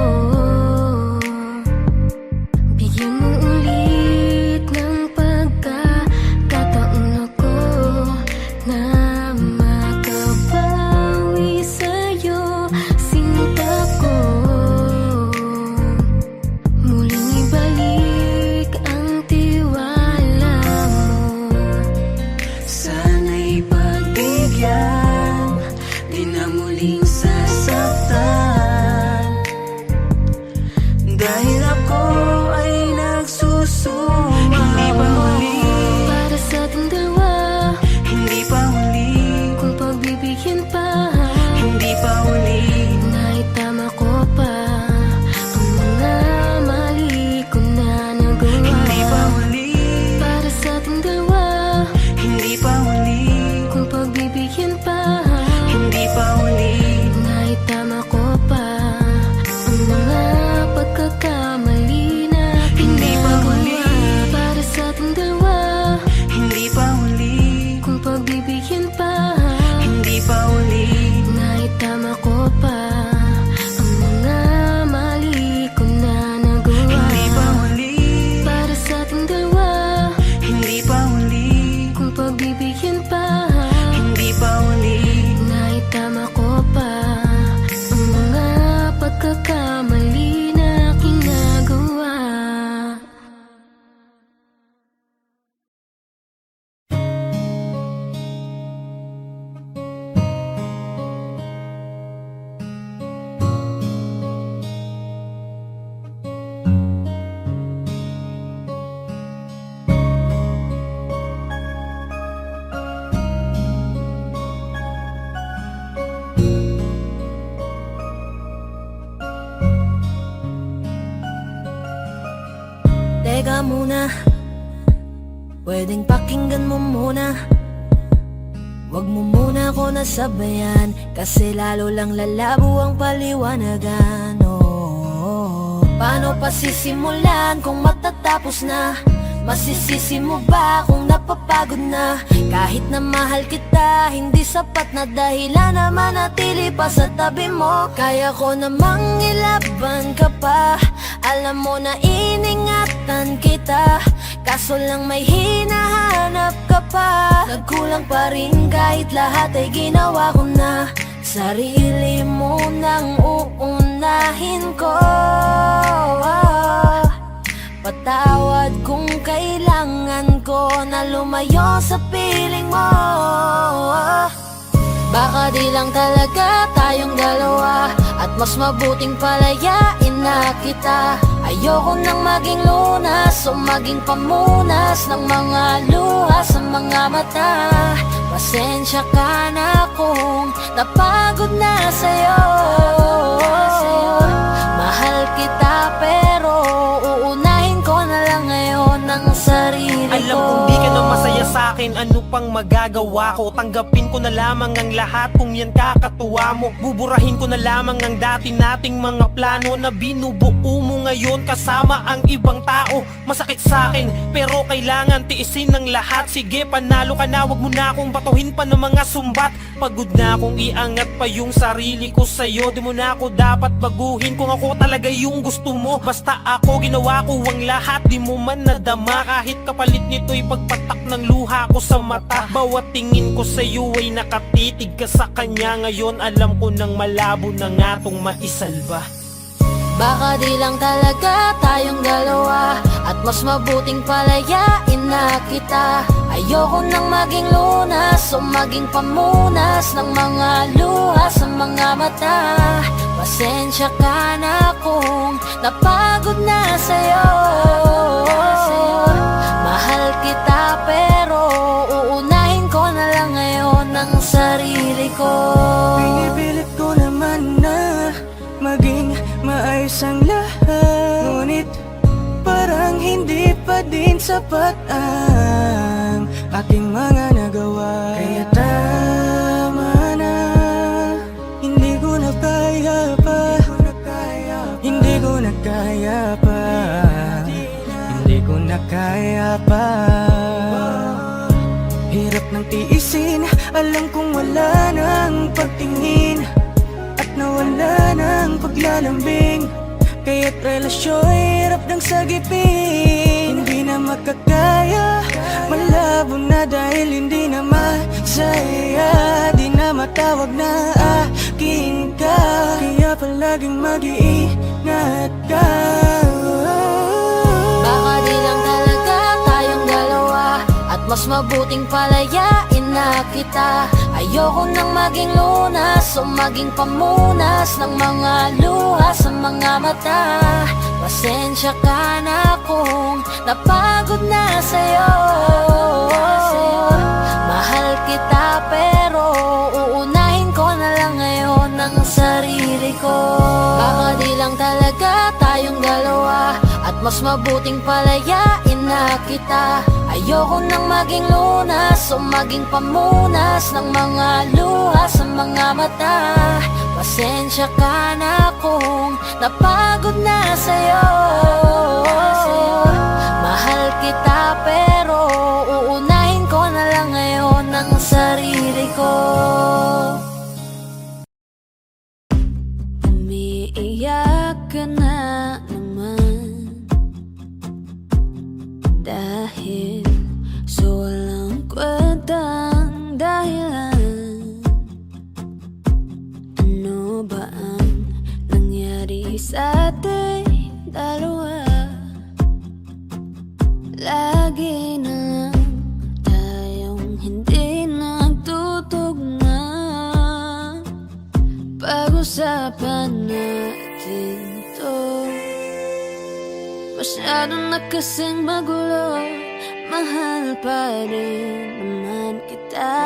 Bigyan mo ulit ng pagkakataon ako na makabawi sa'yo, sinta ko. Muling ibalik ang tiwala mo. Sana'y pagbigyan, di na muling sasaktan. Dahil ako ay nagsusuma. Hindi pa huli, Para sa ating dalawa, hindi pa huli, kung pagbibigyan pa, hindi pa huli. naitama ko pa ang mga mali ko na nagawa. Hindi pa huli, Para sa ating dalawa, hindi pa huli, kung pagbibigyan pa, hindi pa huli. naitama ko pa ang mga pagkakamali na Hindi pa huli, ginagawa. Para sa ating dalawa, hindi pa huli, kung pagbibigyan pa, hindi pa huli. naitama ko pa ang mga mali ko na nagawa. Hindi pa huli, Para sa ating dalawa, hindi pa huli, kung pagbibigyan pa, hindi pa huli. naitama ko pa ang mga pagkakamali na ginagawa. Teka muna, pwedeng pakinggan mo muna. Wag mo muna ako nasabayan, kasi lalo lang lalabo ang paliwanagan. Oh, paano pa sisimulan kung matatapos na? Masisisi mo ba kung napapagod na? Kahit na mahal kita, hindi sapat na dahilan na manatili pa sa tabi mo. Kaya ko namang ilaban ka pa, alam mo na iningatan kita, kaso lang may hinahanap ka pa. Nagkulang pa rin kahit lahat ay ginawa ko na. Sarili mo nang uunahin ko. Patawad kung kailangan ko na lumayo sa piling mo. Baka di lang talaga tayong dalawa, at mas mabuting palayain na kita. Ayoko nang maging lunas o maging pamunas ng mga luha sa mga mata. Pasensya ka na kung napagod na sa'yo. Mahal kita pero uunahin ko na lang ngayon ang sarili ko. Alam kong di ka na masaya sa'kin, ano pang magagawa ko? Tanggapin ko na lamang ang lahat kung yan kakatuwa mo. Buburahin ko na lamang ang dati nating mga plano na binubuo mo ngayon kasama ang ibang tao. Masakit sa'kin pero kailangan tiisin ng lahat. Sige, panalo ka na, wag mo na akong batuhin pa ng mga sumbat. Pagod na akong iangat pa yung sarili ko sa'yo. Di mo na ako dapat baguhin kung ako talaga yung gusto mo. Basta ako, ginawa ko ang lahat, di mo man nadama. Kahit kapalit nito'y pagpatak ng luha ko sa mata. Bawat tingin ko sa'yo ay nakatitig ka sa kanya. Ngayon alam ko nang malabo na nga tong maisalba. Baka di lang talaga tayong dalawa, at mas mabuting palayain na kita. Ayoko nang maging lunas o maging pamunas ng mga luha sa mga mata. Pasensya ka na kung napagod na sa'yo. Mahal kita pero uunahin ko na lang ngayon ang sarili ko. Pinipilit ko naman na maging maayos ang lahat, ngunit parang hindi pa din sapat ang aking mga nagawa. Kaya tama na, hindi ko na kaya pa, hindi ko na kaya pa, hindi ko na kaya pa. Hirap ng tiisin, alam kong wala na pagtingin at nawala ng paglalambing. Kaya't relasyo'y hirap ng sagipin. Hindi na makakaya, malabo na dahil hindi na masaya. Di na matawag na akin ka, kaya palaging mag-iingat ka. Baka di lang talaga tayong dalawa, at mas mabuting palayain na kita. Ayoko nang maging lunas o maging pamunas ng mga luha sa mga mata. Pasensya ka na kung napagod na sa'yo. Mahal kita pero uunahin ko na lang ngayon ang sarili ko. Baka di lang talaga tayong dalawa, at mas mabuting palayain na kita. Ayoko nang maging lunas o maging pamunas ng mga luha sa mga mata. Pasensya ka na kung napagod na sa'yo. Mahal kita pero uunahin ko na lang ngayon ang sarili ko. Umiiyak ka na naman dahil sa walang kwentang dahilan. Ano ba ang nangyari sa ating dalawa? Lagi na lang tayong hindi nagtutugma. Pag-usapan natin to, masyado na kasing magulo. Mahal pa rin naman kita,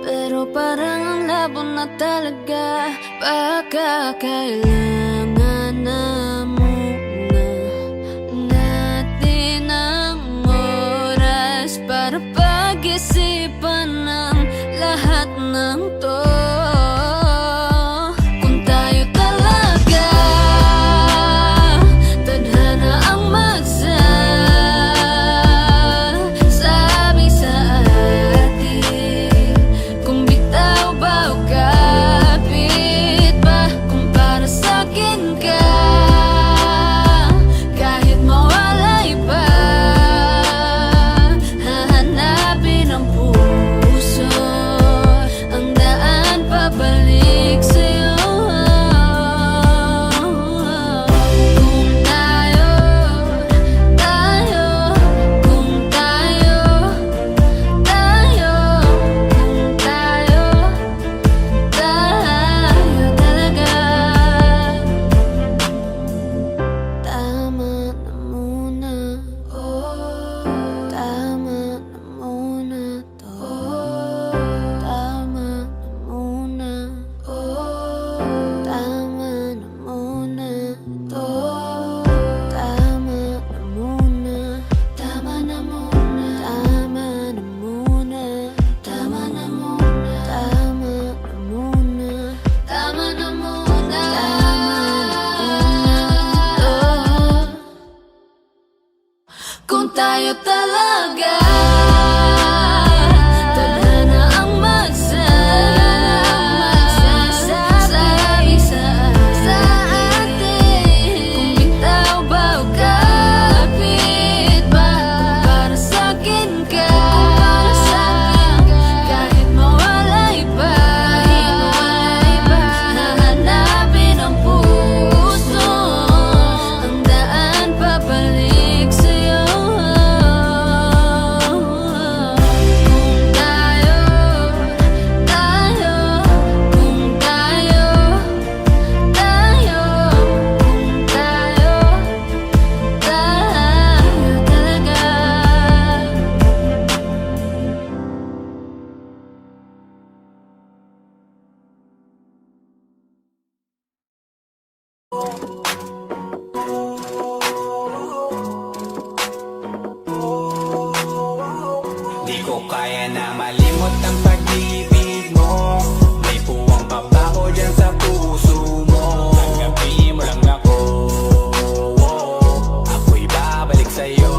pero parang ang labo na talaga. Baka kailangan na muna natin ang oras para pag-isipan ng lahat ng to. Kung tayo talaga tadhana ang magsasabi sa atin, kung bitaw ba o kapit ba, kung para sa'kin ka, kahit mawalay pa, hahanapin ang puso, ang daan pabalik sa'yo. Kung tayo, kung tayo, kung tayo talaga. Tama na muna, tama na muna to. Tama na muna, tama na muna to. Tama na muna, tama na muna, tama na muna, tama na muna, tama na muna, tama na muna, kung tayo talaga tadhana ang magsasabi sa atin, kung bitaw ba o kapit ba, kung para sa'kin ka, kahit mawalay pa, hahanapin ang puso, ang daan pabalik sa'yo. Kung tayo, kung tayo, kung tayo talaga. Di ko kaya na malimot ang pag-ibig mo. May puwang pa ba ko dyan sa puso mo? Tanggapin mo lang ako, ako'y babalik sa'yo.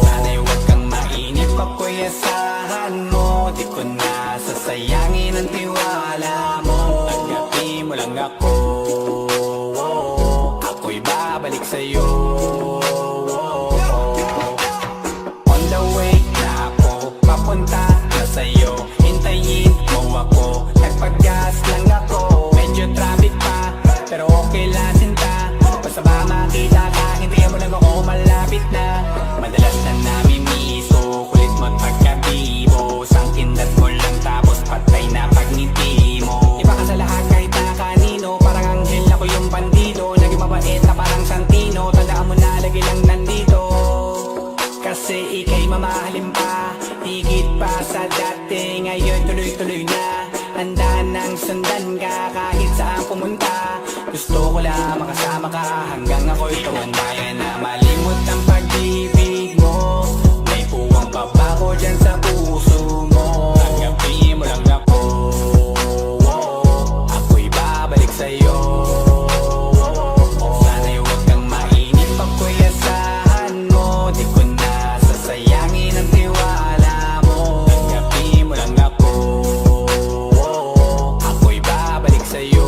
Sana'y huwag kang mainip, ako'y asahan mo. Di ko na sasayangin ang tiwala mo. Tanggapin mo lang ako, ako'y babalik sa'yo. On the way na ako, papunta na sa'yo. Hintayin mo ako, nagpag-gas lang ako. Medyo traffic pa, pero okay lang sinta. Basta ba makita ka, hintayin mo lang ako, malapit na. Madalas na namimiso, kulit mo't pagkabibo. Sangkindat mo lang tapos patay na pagngiti mo. Iba ka sa lahat kahit na kanino, parang anghel ako yung bandido. Naging mabait na parang Santino, tandaan mo na lagi lang nandito. Kasi ika'y mamahalin pa, higit pa sa dati. Ngayon tuloy-tuloy na, handa nang sundan ka kahit saan pumunta. Gusto ko lang makasama ka hanggang ako'y tumanda. Kaya na malimot ang pag-ibig mo, may puwang pa ba ko dyan sa puso mo. Tanggapin mo lang ako, ako'y babalik sa'yo. Sana'y huwag kang mainip pag ko'y asahan mo. Di ko na sasayangin ang tiwala mo. Tanggapin mo lang ako, ako'y babalik sa'yo.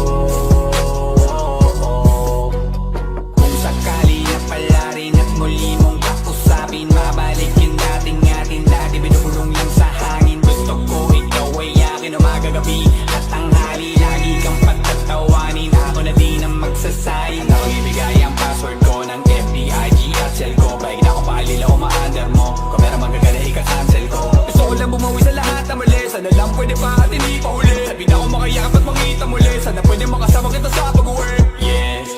Kung sakali na pala rin at muli mong kausapin, mabalik yung dating atin, dati binubulong lang sa hangin. Gusto ko ikaw ay akin umaga gabi at tanghali, lagi kang patatawanin. Ako na din ang magsasayin, ako ibigay ang password ko ng FBIG at cell ko. Paig na ako paalila o ma-under mo, kung meron magagala ika-cancel ko. Gusto ko lang bumawi sa lahat na mali, sana lang pwede pa at hindi pa uli. Sabi na ako makayakap at makita muli, sana pwede makasama kita sa pag-work. Yes,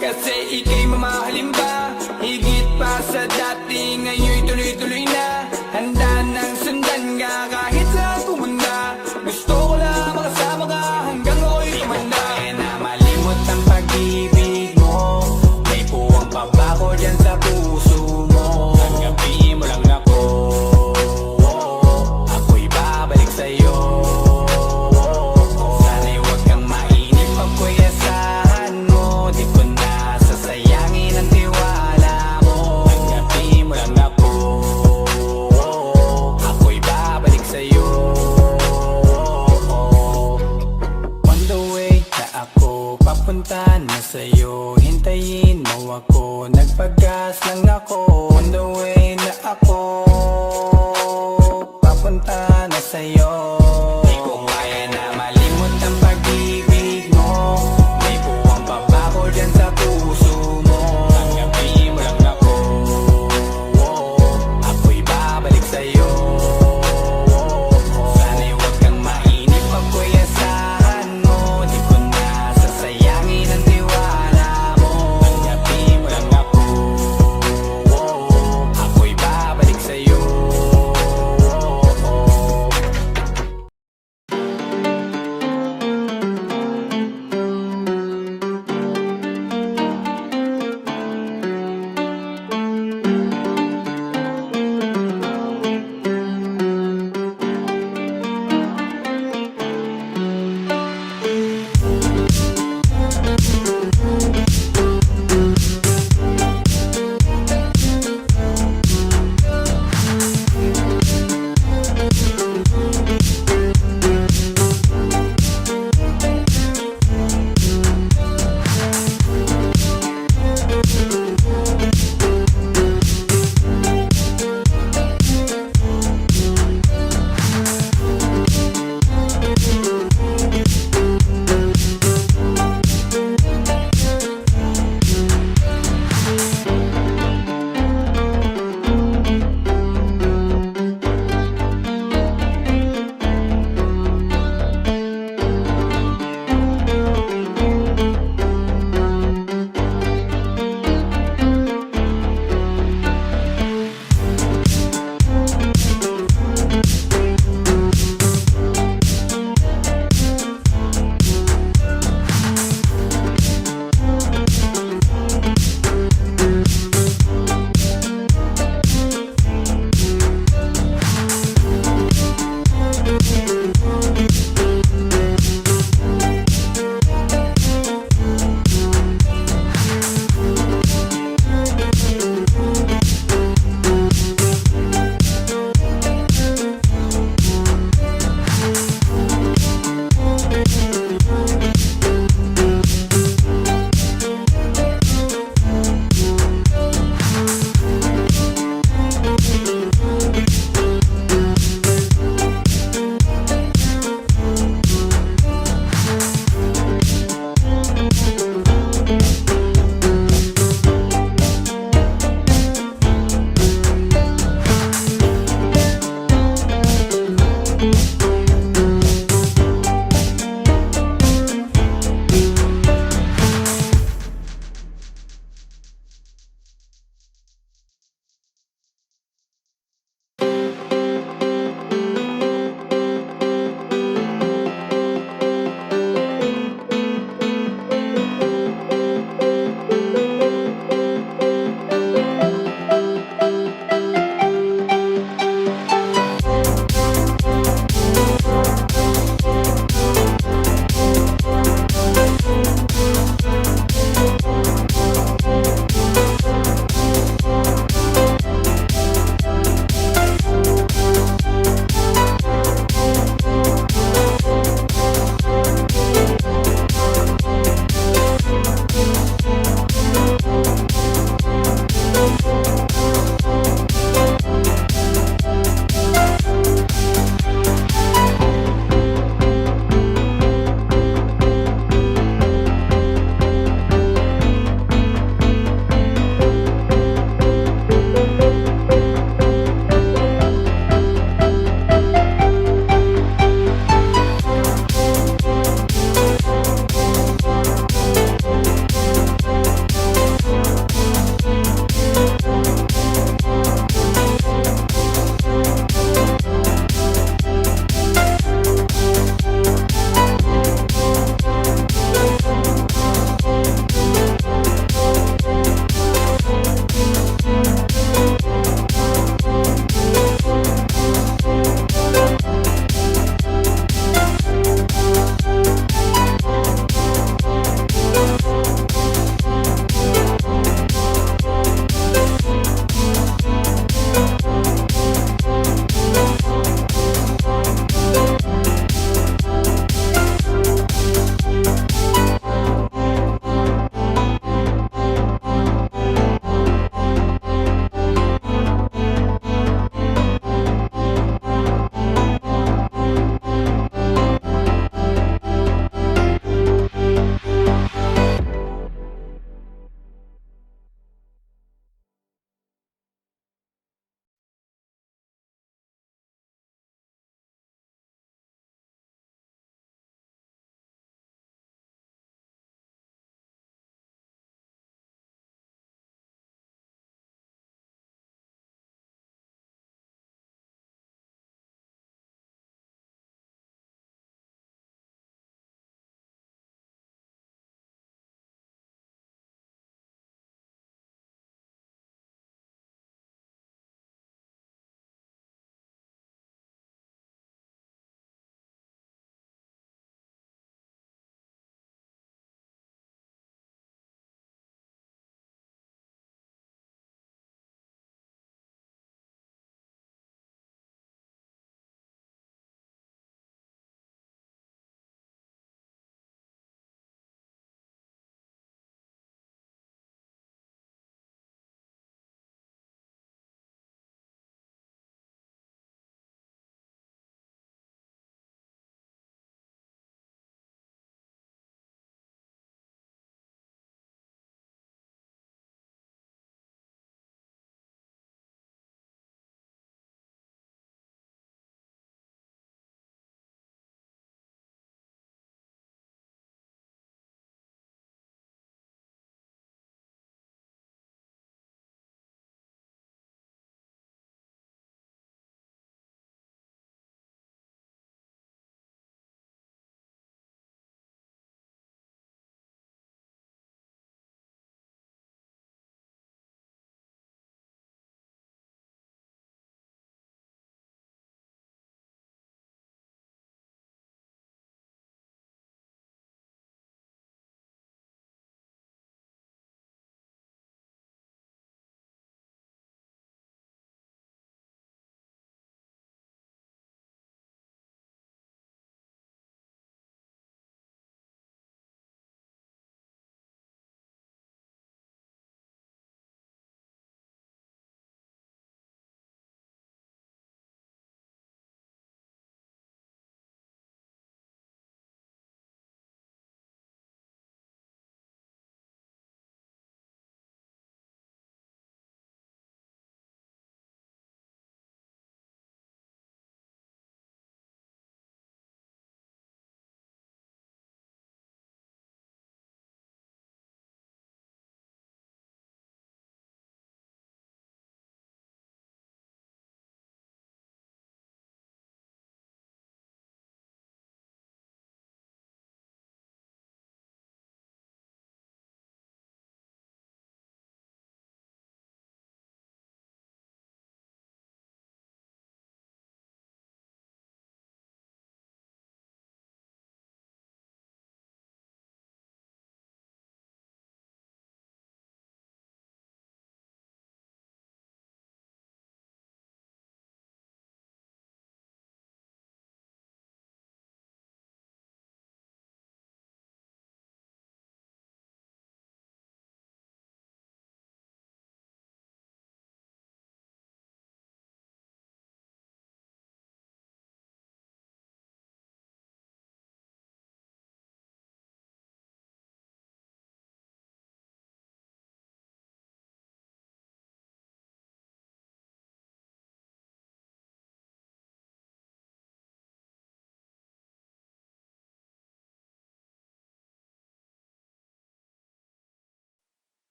kasi ika'y mamahalin ba, higit pa sa dati. Ngayon tuloy-tuloy na, handa nang sundan ka kahit saan pumunta. Gusto ko lang makasama ka hanggang ako'y tumanda. Kaya na malimot ang pag-ibig mo, may puwang pa ba ko dyan sa puso mo. Tanggapin mo lang ako, ako'y babalik sa'yo. Sana'y huwag kang mainip pag ko'y asahan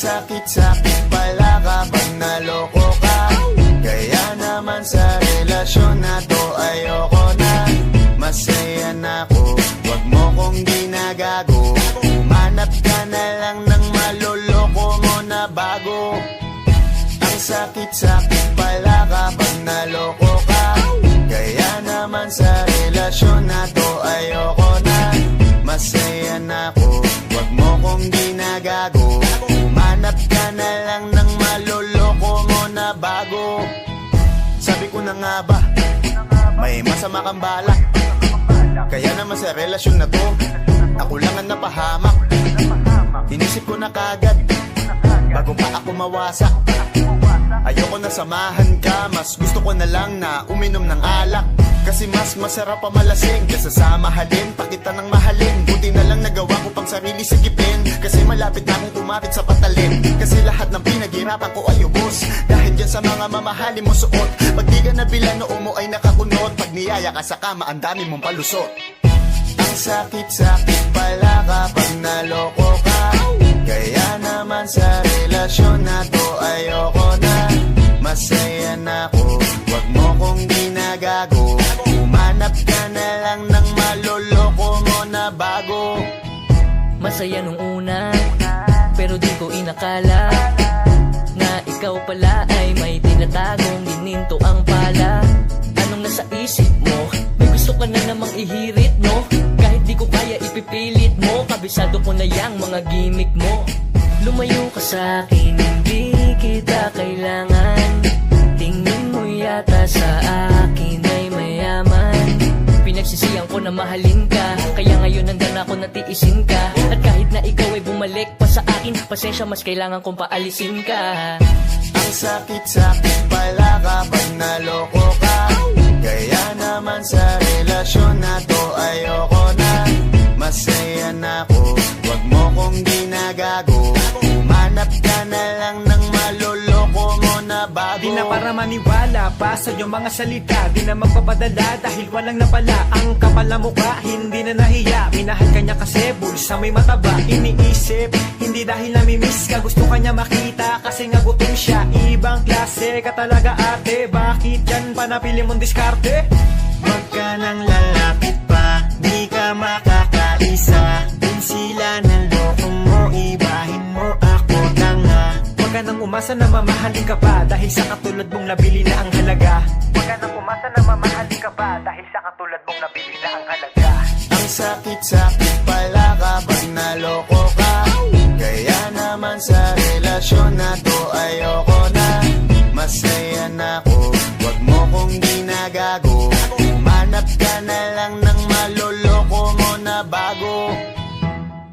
sakit-sakit pala kapag naloko ka. Kaya naman sa relasyon na to ayoko na. Masaya na ako, wag mo kong ginagago. Umanap ka na lang ng maloloko mo na bago. Ang sakit-sakit pala kapag naloko ka. Kaya naman sa relasyon na to ayoko na. Masaya na ako, wag mo kong ginagago. Umanap ka na lang ng maloloko mo na bago. Sabi ko na nga ba, may masama kang balak. Kaya naman sa relasyon na to, ako lang ang napahamak. Inisip ko na kagad, bago pa ako mawasak. Ayoko na samahan ka, mas gusto ko na lang na uminom ng alak. Kasi mas masarap pa malasing kesa sa mahalin, pakita ng mahalin. Buti na lang nagawa ko pang sarili sigipin, kasi malapit na akong kumapit sa patalim. Kasi lahat ng pinaghirapan ko ay ubos, dahil dyan sa mga mamahalin mo suot. Pag di ka nabilan, noo mo ay nakakunot. Pag niyaya ka sa kama, ang dami mong palusot. Ang sakit-sakit pala kapag naloko ka. Kaya naman sa relasyon na to ayoko na. Masaya na ako, wag mo kong ginagago. Umanap ka na lang ng maloloko mo na bago. Masaya nung una, pero di ko inakala na ikaw pala ay may tinatagong gininto ang pala. Anong nasa isip mo? May gusto ka na namang ihirit, no? Kahit di ko kaya ipipilit mo, kabisado ko na yang mga gimmick mo. Lumayo ka sa akin, hindi kita kailangan. Tingin mo yata sa akin ay mayaman. Pinagsisiyang ko na mahalin ka, kaya ngayon nandan ako na tiisin ka. At kahit na ikaw ay bumalik pa sa akin, pasensya, mas kailangan kong paalisin ka. Ang sakit-sakit pala kapag naloko ka. Kaya naman sa relasyon na to ayoko na. Masaya na ako, wag mo kong ginagago. Umanap ka na lang ng maloloko mo na bago. Di na para maniwala pa sa iyong mga salita. Di na magpapadala dahil walang napala. Ang kapal na mukha, hindi na nahiya. Minahal ka niya kasi bulsa may mataba. Iniisip, hindi dahil namimiss ka. Gusto ka niya makita kasi nga gutom siya. Ibang klase ka talaga ate. Bakit yan pa napili mong diskarte? Wag ka nang lalapit pa, di ka makakaisa. Kung sila ng loko mo, ibahin mo ako tanga. Huwag ka nang umasa na mamahalin ka pa dahil sa katulad mong nabili na ang halaga. Huwag ka nang umasa na mamahalin ka pa dahil sa katulad mong nabili na ang halaga. Ang sakit-sakit pala kapag naloko ka. Kaya naman sa relasyon na to ayoko na. Masaya na ako, wag mo kong ginagago. Umanap ka na lang ng maloloko mo na bago.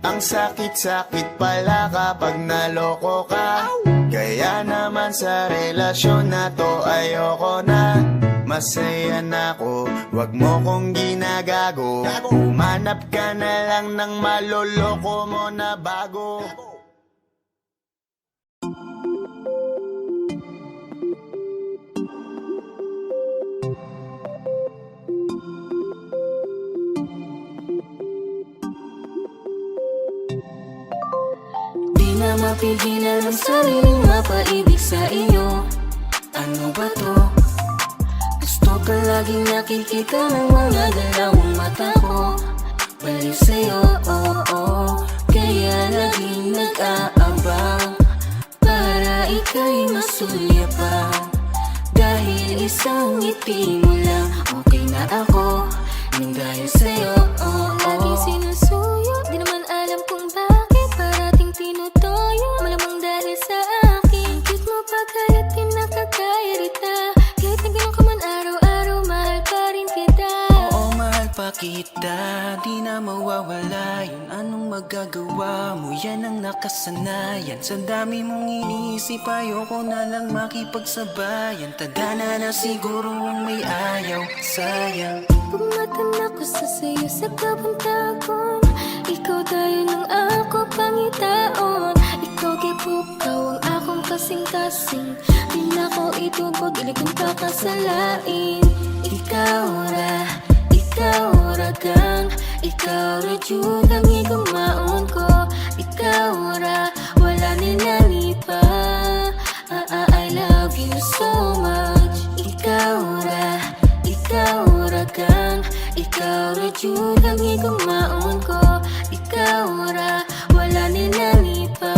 Ang sakit-sakit pala kapag naloko ka. Kaya naman sa relasyon na to ayoko na. Masaya na ako, wag mo kong ginagago. Umanap ka na lang ng maloloko mo na bago. Di na mapigilan ang sariling mapaibig sa iyo. Ano ba to? Gusto ka laging nakikita ng mga dalawang mata ko. Balik sa'yo, kaya laging nag-aabang para ika'y masulyapan. Dahil isang ngiti mo lang, okay na ako nang dahil sa'yo. Laging sinusuyo, di naman alam kung bakit parating tinutoyo. Malamang dahil sa akin, cute mo pa kaya't di nakakairita. Kahit na ganun ka man araw-araw, mahal pa rin kita. Oo, mahal pa kita, di na mawawala yun. Anong magagawa mo, yan ang nakasanayan. Sa dami mong iniisip, ayoko na lang makipagsabayan. Tadhana na siguro ang may ayaw, sayang. Pumatan ako sa sayo sa kabantagon. Ikaw tayo nung ako pangitaon. Ikaw kipukaw ang akong kasing-kasing. Di na ko itubog, ilikong kakasalain. Ikaw ra kang, ikaw ra jud ang igumaon ko. Ikaw ra, wala nila niya. Ikaw ra jud ang igugmaon ko. Ikaw ra wala nilani pa.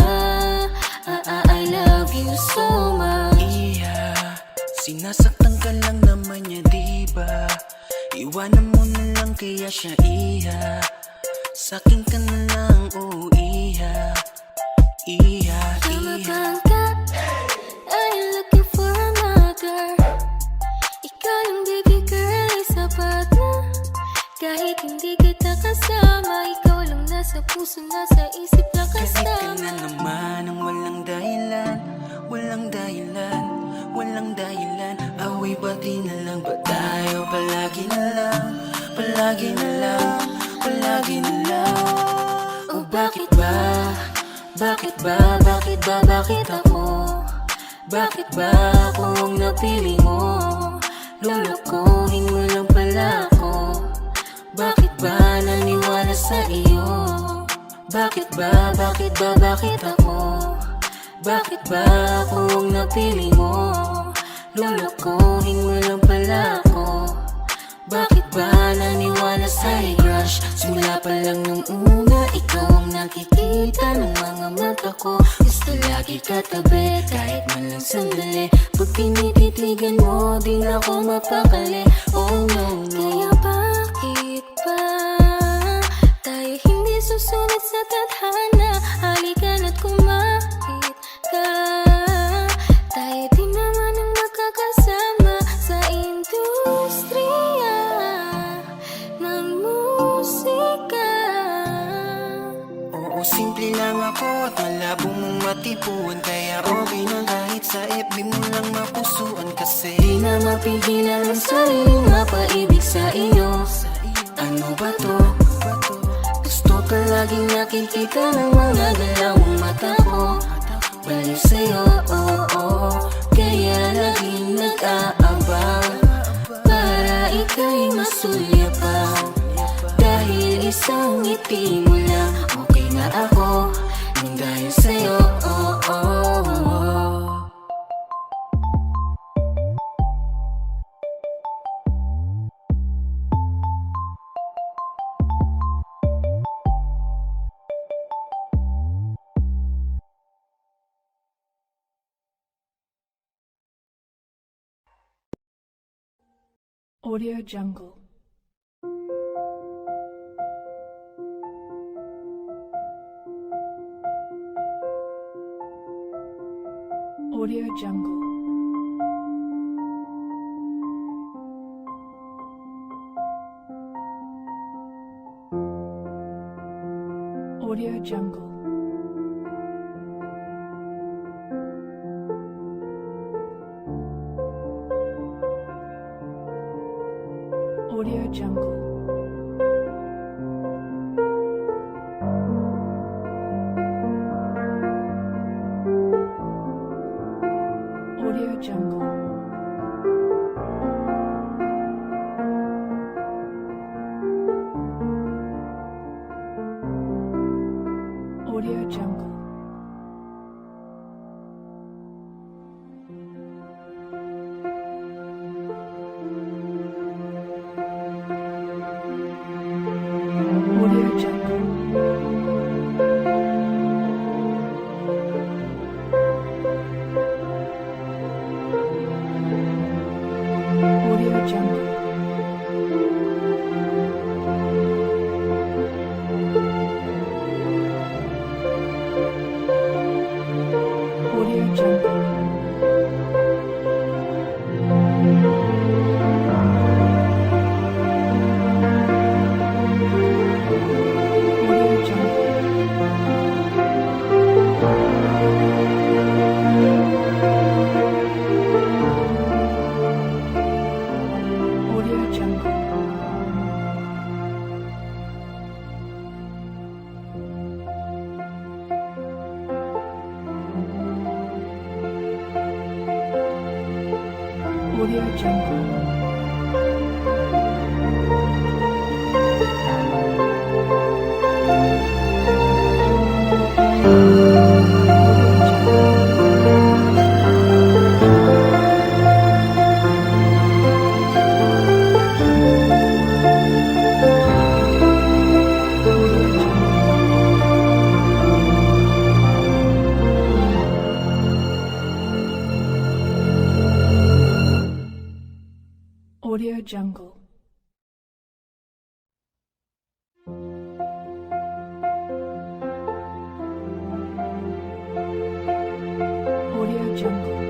I love you so much. Iya, sinasaktan ka lang naman niya, diba? Iwanan mo na lang kaya siya, iya. Sakin ka na lang, oh iya. Iya, Tama iya. bang ka? I'm looking for another. Ikaw yung baby girl, ay sapat na. Kahit hindi kita kasama, ikaw lang nasa puso, nasa isip lang Galit ka kasama. na naman ng walang dahilan. Walang dahilan, walang dahilan. Away pati na lang ba tayo? Palagi na lang, palagi na lang, palagi na lang. Oh bakit ba? Bakit ba? Bakit ba? Bakit ako? Bakit ba ako ang napili mo? Lulukuhin mo lang pala ako. Bakit ba naniwala sa iyo? Bakit ba? Bakit ba? Bakit ako? Bakit ba ako ang napili mo? Lulukuhin mo lang pala ako. Bakit ba naniwala sa'y crush? Simula pa lang nung una, ikaw ang nakikita ng mga mata ko. Gusto lagi katabi, kahit man lang sandali. Pag pinititigan mo, di na ako mapakali. Oh no, kaya bakit ba tayo hindi susunod sa tadhana? Halika na't kumapit ka. Tayo di naman ang makakasama sa industriya ng musika. Oo, simple lang ako at malabo mong matipuan. Kaya okay na kahit sa FB mo lang mapusuan. Kasi Di na mapigilan ang sariling mapaibig sa iyo. Ano ba to? Gusto ka laging nakikita ng mga dalawang mata ko. Balik sa'yo, kaya laging nag-aabang para ika'y masulyapan. Dahil isang ngiti mo lang, okay na ako. Nang dahil sa'yo, Audio Jungle. Audio Jungle. Audio Jungle. Audio Jungle. Audio Jungle. Audio Jungle. Audio Jungle. Audio Jungle. Audio Jungle. Audio Jungle. Audio Jungle. Audio Jungle. Audio Jungle. Audio Jungle.